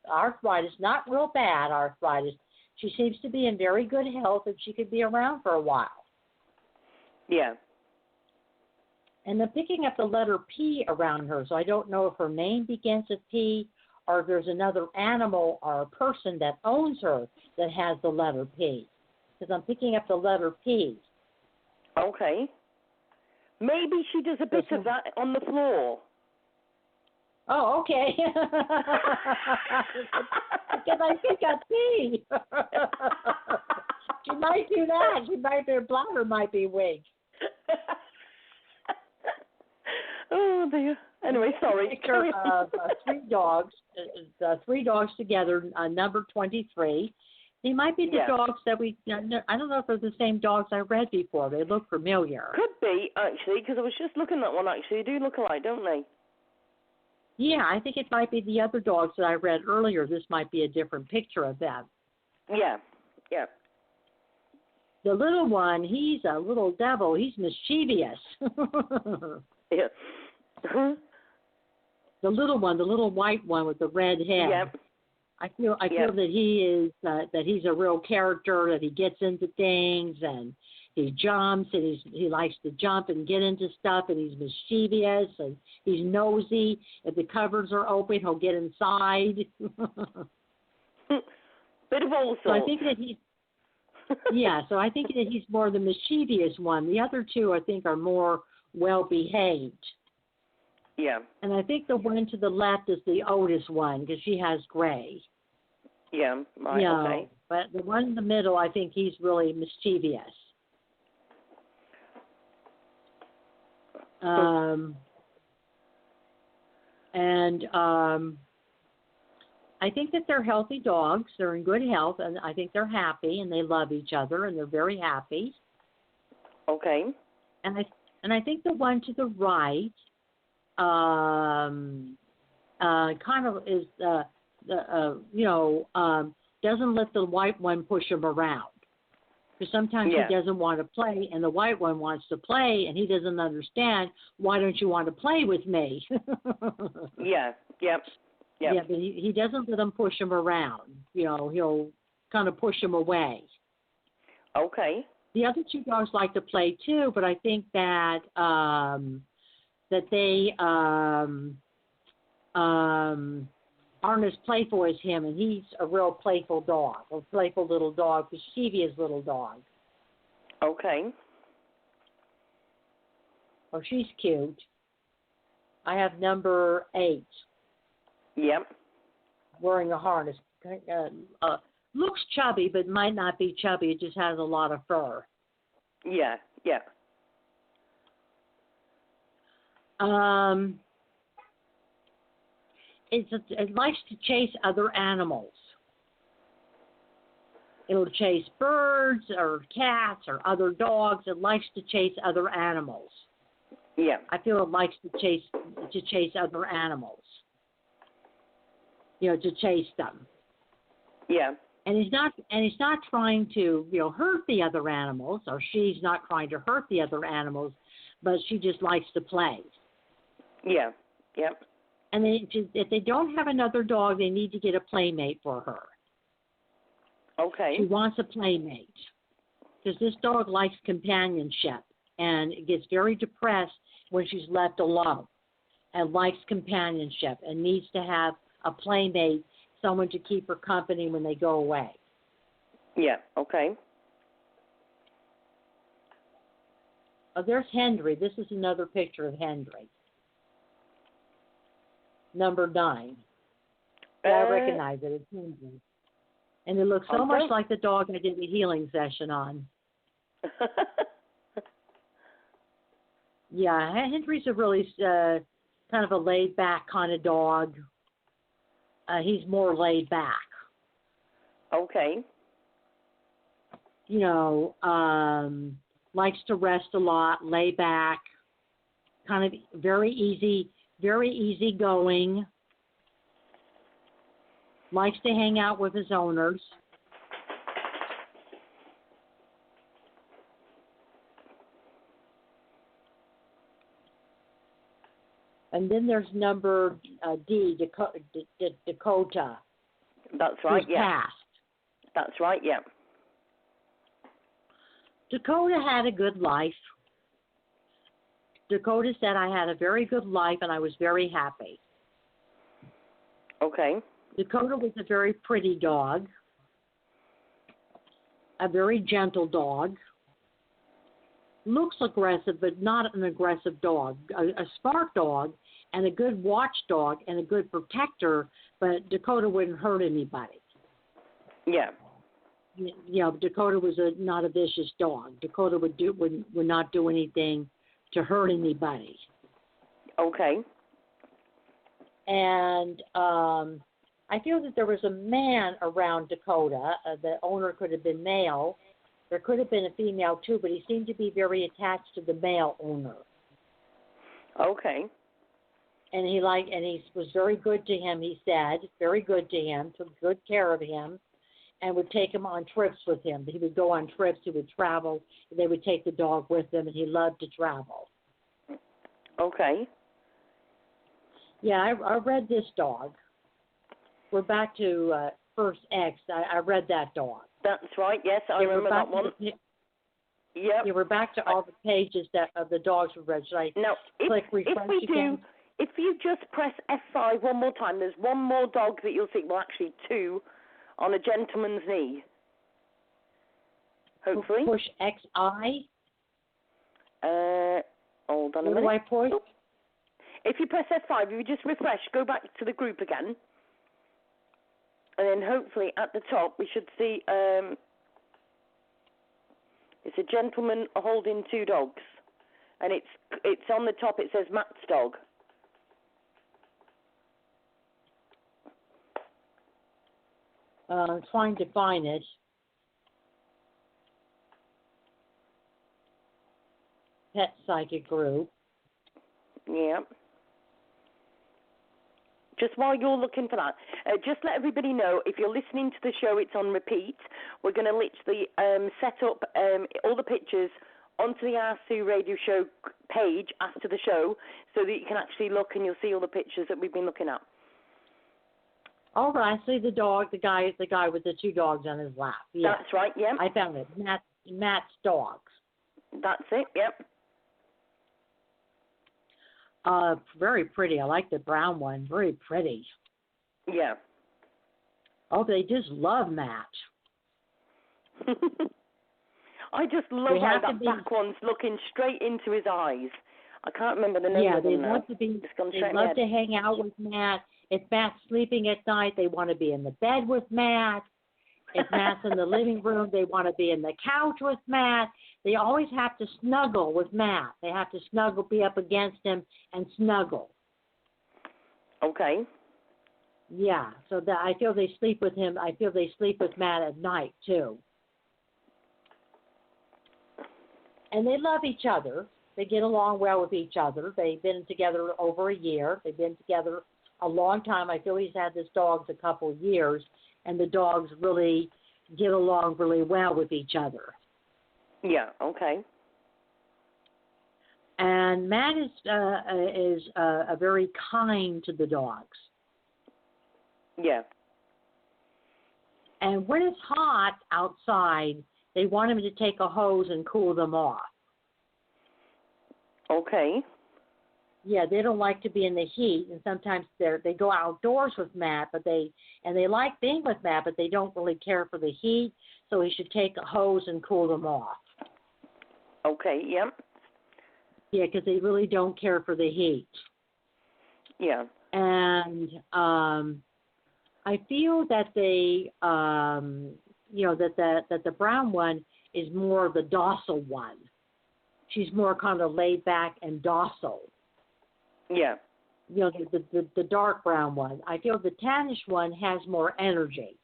arthritis, not real bad arthritis, she seems to be in very good health and she could be around for a while. Yeah. And then picking up the letter P around her, so I don't know if her name begins with P or if there's another animal or a person that owns her that has the letter P. Because I'm picking up the letter P. Okay. Maybe she does a bit of that on the floor. Oh, okay. Because I pick up P. She might do that. Her bladder might be weak. Oh, dear. Anyway, sorry. Picture of three dogs together, number 23. They might be the dogs that I don't know if they're the same dogs I read before. They look familiar. Could be, actually, because I was just looking at one, actually. They do look alike, don't they? Yeah, I think it might be the other dogs that I read earlier. This might be a different picture of them. Yeah. The little one, he's a little devil. He's mischievous. Yeah. The little one, the little white one with the red head. Yep. I feel that he is that he's a real character, that he gets into things and he jumps and he likes to jump and get into stuff, and he's mischievous and he's nosy. If the cupboards are open, he'll get inside. Bit of all sorts. So I think that he's more the mischievous one. The other two I think are more well behaved. Yeah. And I think the one to the left is the oldest one because she has gray. Yeah, right, okay. But the one in the middle, I think he's really mischievous. I think that they're healthy dogs. They're in good health, and I think they're happy, and they love each other, and they're very happy. Okay. And I think the one to the right kind of is doesn't let the white one push him around. Because sometimes he doesn't want to play, and the white one wants to play, and he doesn't understand, why don't you want to play with me? Yep. Yeah, but he doesn't let him push him around. He'll kind of push him away. Okay. The other two dogs like to play too, but I think that they aren't as playful as him, and he's a real playful dog, a playful little dog, mischievous little dog. Okay. Oh, she's cute. I have number 8. Yep. Wearing a harness. Looks chubby, but might not be chubby. It just has a lot of fur. Yeah. It likes to chase other animals. It'll chase birds or cats or other dogs. It likes to chase other animals. Yeah. I feel it likes to chase other animals. To chase them. Yeah. And he's not trying to, hurt the other animals, or she's not trying to hurt the other animals, but she just likes to play. Yeah. Yep. And if they don't have another dog, they need to get a playmate for her. Okay. She wants a playmate because this dog likes companionship and gets very depressed when she's left alone, and likes companionship and needs to have a playmate, someone to keep her company when they go away. Yeah, okay. Oh, there's Hendry. This is another picture of Hendry. Number 9. Yeah, I recognize it. It's Hendry. And it looks so much like the dog I did the healing session on. Yeah, Hendry's a really kind of a laid-back kind of dog. He's more laid back. Okay. Likes to rest a lot, lay back, kind of very easy very easygoing, likes to hang out with his owners. And then there's number D, Dakota. That's right, who's yeah. passed. That's right, yeah. Dakota had a good life. Dakota said, I had a very good life and I was very happy. Okay. Dakota was a very pretty dog, a very gentle dog. Looks aggressive, but not an aggressive dog. A smart dog and a good watchdog and a good protector, but Dakota wouldn't hurt anybody. Yeah. You know, Dakota was not a vicious dog. Dakota would not do anything to hurt anybody. Okay. And I feel that there was a man around Dakota. The owner could have been male. There could have been a female too, but he seemed to be very attached to the male owner. Okay. And he was very good to him. He said very good to him, took good care of him, and would take him on trips with him. He would go on trips. He would travel. They would take the dog with them, and he loved to travel. Okay. Yeah, I read this dog. We're back to First X. I read that dog. That's right. Yes, I remember that one. Yep. Yeah, we're back to all the pages of the dogs we read. Should I click refresh again? If you just press F5 one more time, there's one more dog that you'll see. Well, actually two, on a gentleman's knee. Hopefully. Push XI. Hold on a minute. What do I push? If you press F5, you just refresh, go back to the group again, and then hopefully at the top we should see it's a gentleman holding two dogs, and it's on the top. It says Matt's dog. I'm trying to find it. Pet Psychic Group. Yeah. Just while you're looking for that, just let everybody know, if you're listening to the show, it's on repeat. We're going to literally set up all the pictures onto the RSU Radio Show page after the show so that you can actually look and you'll see all the pictures that we've been looking at. All right, I see the dog, the guy with the two dogs on his lap. Yeah. That's right, yeah. I found it. Matt's dogs. That's it, yep. Very pretty. I like the brown one. Very pretty. Yeah. Oh, they just love Matt. I just love how that back one's looking straight into his eyes. I can't remember the name of them now. They love to hang out with Matt. If Matt's sleeping at night, they want to be in the bed with Matt. If Matt's in the living room, they want to be in the couch with Matt. They always have to snuggle with Matt. They have to snuggle, be up against him, and snuggle. Okay. Yeah, so that I feel they sleep with him. I feel they sleep with Matt at night, too. And they love each other. They get along well with each other. They've been together over a year. They've been together a long time. I feel he's had this dog a couple of years, and the dogs really get along really well with each other. Yeah, okay. And Matt is very kind to the dogs. Yeah. And when it's hot outside, they want him to take a hose and cool them off. Okay. Yeah, they don't like to be in the heat, and sometimes they go outdoors with Matt, but they like being with Matt, but they don't really care for the heat, so he should take a hose and cool them off. Okay, yep. Yeah, because they really don't care for the heat. Yeah. And I feel that they, that the brown one is more of the docile one. She's more kind of laid back and docile. Yeah. You know, the dark brown one. I feel the tannish one has more energy,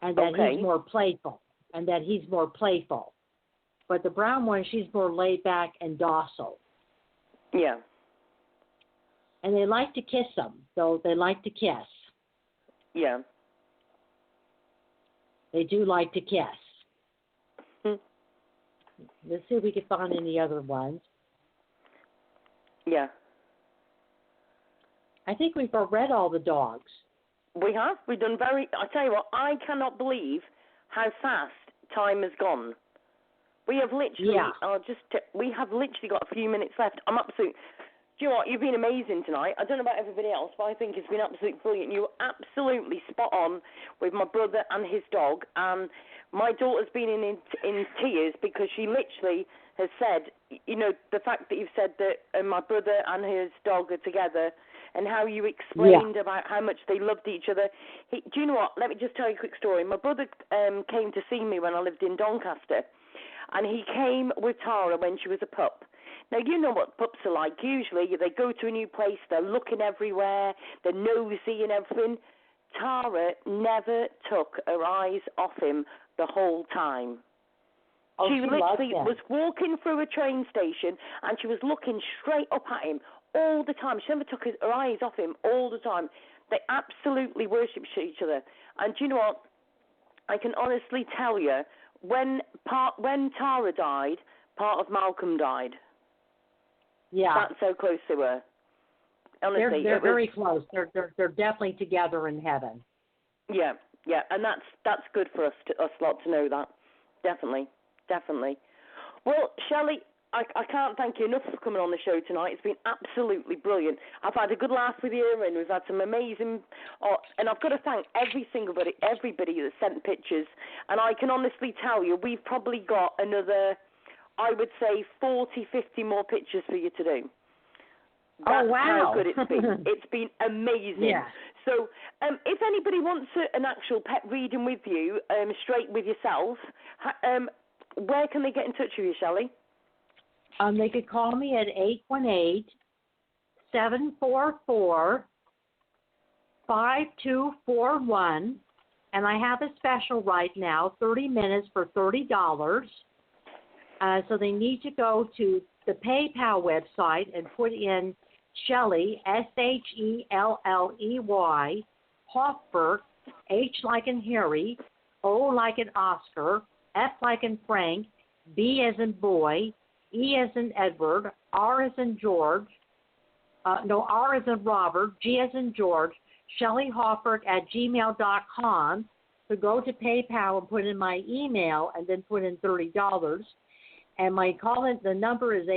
and that he's more playful, But the brown one, she's more laid back and docile. Yeah. and they like to kiss them. So they like to kiss. Yeah. They do like to kiss. Hmm. Let's see if we can find any other ones. Yeah. I think we've read all the dogs. We have. We've done very... I tell you what, I cannot believe how fast time has gone. We have literally... we have literally got a few minutes left. I'm absolutely... Do you know what? You've been amazing tonight. I don't know about everybody else, but I think it's been absolutely brilliant. You were absolutely spot on with my brother and his dog. My daughter's been in tears because she literally has said, you know, the fact that you've said that my brother and his dog are together and how you explained about how much they loved each other. Do you know what? Let me just tell you a quick story. My brother came to see me when I lived in Doncaster, and he came with Tara when she was a pup. Now, you know what pups are like. Usually, they go to a new place, they're looking everywhere, they're nosy and everything. Tara never took her eyes off him the whole time. She literally was walking through a train station, and she was looking straight up at him all the time. She never took her eyes off him all the time. They absolutely worshipped each other. And do you know what? I can honestly tell you, when Tara died, part of Malcolm died. Yeah, that's so close they were. Honestly, they're very close. They're definitely together in heaven. Yeah, and that's good for us lot to know that. Definitely. Well, Shelley, I can't thank you enough for coming on the show tonight. It's been absolutely brilliant. I've had a good laugh with you, and we've had some amazing... and I've got to thank everybody that sent pictures. And I can honestly tell you, we've probably got another, I would say, 40, 50 more pictures for you to do. That's how good it's been. It's been amazing. Yeah. So if anybody wants an actual pet reading with you, straight with yourself, where can they get in touch with you, Shelley? They could call me at 818-744-5241, and I have a special right now, 30 minutes for $30. So they need to go to the PayPal website and put in Shelley, Shelley, Hofberg, H like in Harry, O like in Oscar, F like in Frank, B as in boy, E as in Edward, R as in George, R as in Robert, G as in George, Shelley Hofberg at gmail.com. So go to PayPal and put in my email and then put in $30. And my the number is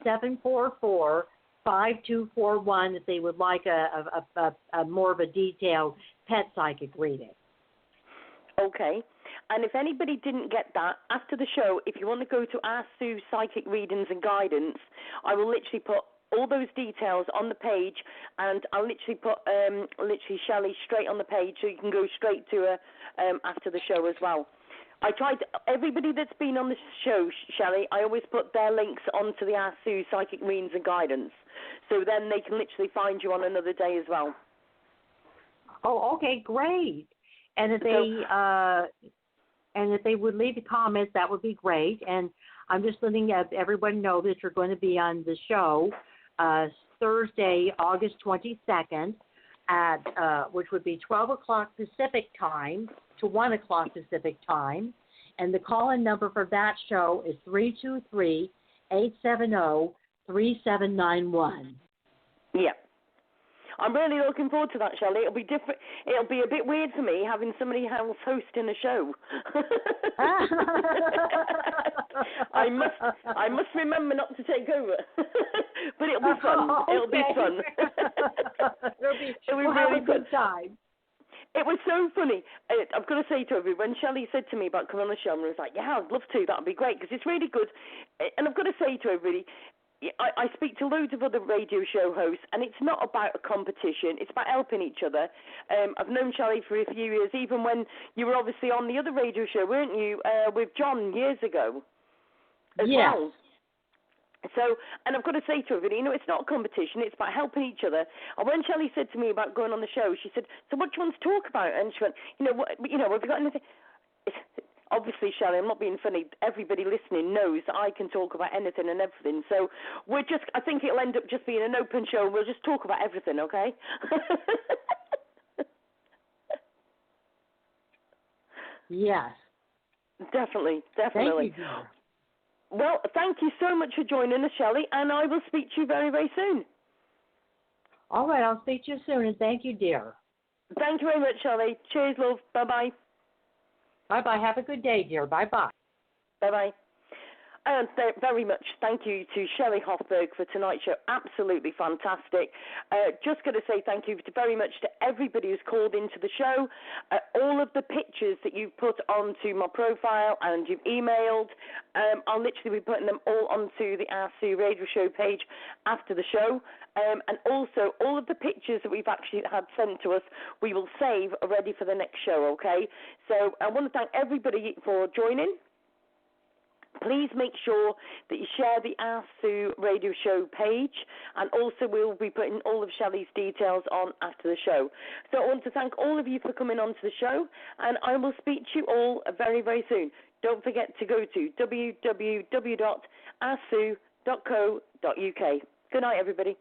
818-744-5241 if they would like a more of a detailed pet psychic reading. Okay. And if anybody didn't get that, after the show, if you want to go to Ask Sue Psychic Readings and Guidance, I will literally put all those details on the page, and I'll literally put Shelley straight on the page so you can go straight to her after the show as well. I tried, everybody that's been on the show, Shelley, I always put their links onto the Ask Sue Psychic Readings and Guidance, so then they can literally find you on another day as well. Oh, okay, great. And if they would leave a comment, that would be great. And I'm just letting everyone know that you're going to be on the show Thursday, August 22nd, at which would be 12 o'clock Pacific time to 1 o'clock Pacific time. And the call-in number for that show is 323-870-3791. Yeah. I'm really looking forward to that, Shelley. It'll be different. It'll be a bit weird for me having somebody else hosting a show. I must remember not to take over. But it'll be fun. Okay. It'll be fun. We'll have a good time. It was so funny. I've got to say to everyone, when Shelley said to me about coming on the show, I was like, yeah, I'd love to. That would be great because it's really good. And I've got to say to everybody, I speak to loads of other radio show hosts, and it's not about a competition. It's about helping each other. I've known Shelley for a few years, even when you were obviously on the other radio show, weren't you, with John years ago as well. So, and I've got to say to everybody, it's not a competition. It's about helping each other. And when Shelley said to me about going on the show, she said, so what do you want to talk about? And she went, have you got anything? obviously, Shelley, I'm not being funny. Everybody listening knows that I can talk about anything and everything. So I think it'll end up just being an open show. We'll just talk about everything, okay? Yes. Definitely. Thank you, dear. Well, thank you so much for joining us, Shelley, and I will speak to you very, very soon. All right, I'll speak to you soon, and thank you, dear. Thank you very much, Shelley. Cheers, love. Bye-bye. Bye-bye. Have a good day, dear. Bye-bye. Bye-bye. And very much thank you to Shelley Hofberg for tonight's show. Absolutely fantastic. Just going to say thank you very much to everybody who's called into the show. All of the pictures that you've put onto my profile and you've emailed, I'll literally be putting them all onto the Ask Sue radio show page after the show. And also, all of the pictures that we've actually had sent to us, we will save ready for the next show, okay? So I want to thank everybody for joining. Please make sure that you share the Ask Sue radio show page, and also we'll be putting all of Shelley's details on after the show. So I want to thank all of you for coming on to the show, and I will speak to you all very, very soon. Don't forget to go to www.asksue.co.uk. Good night, everybody.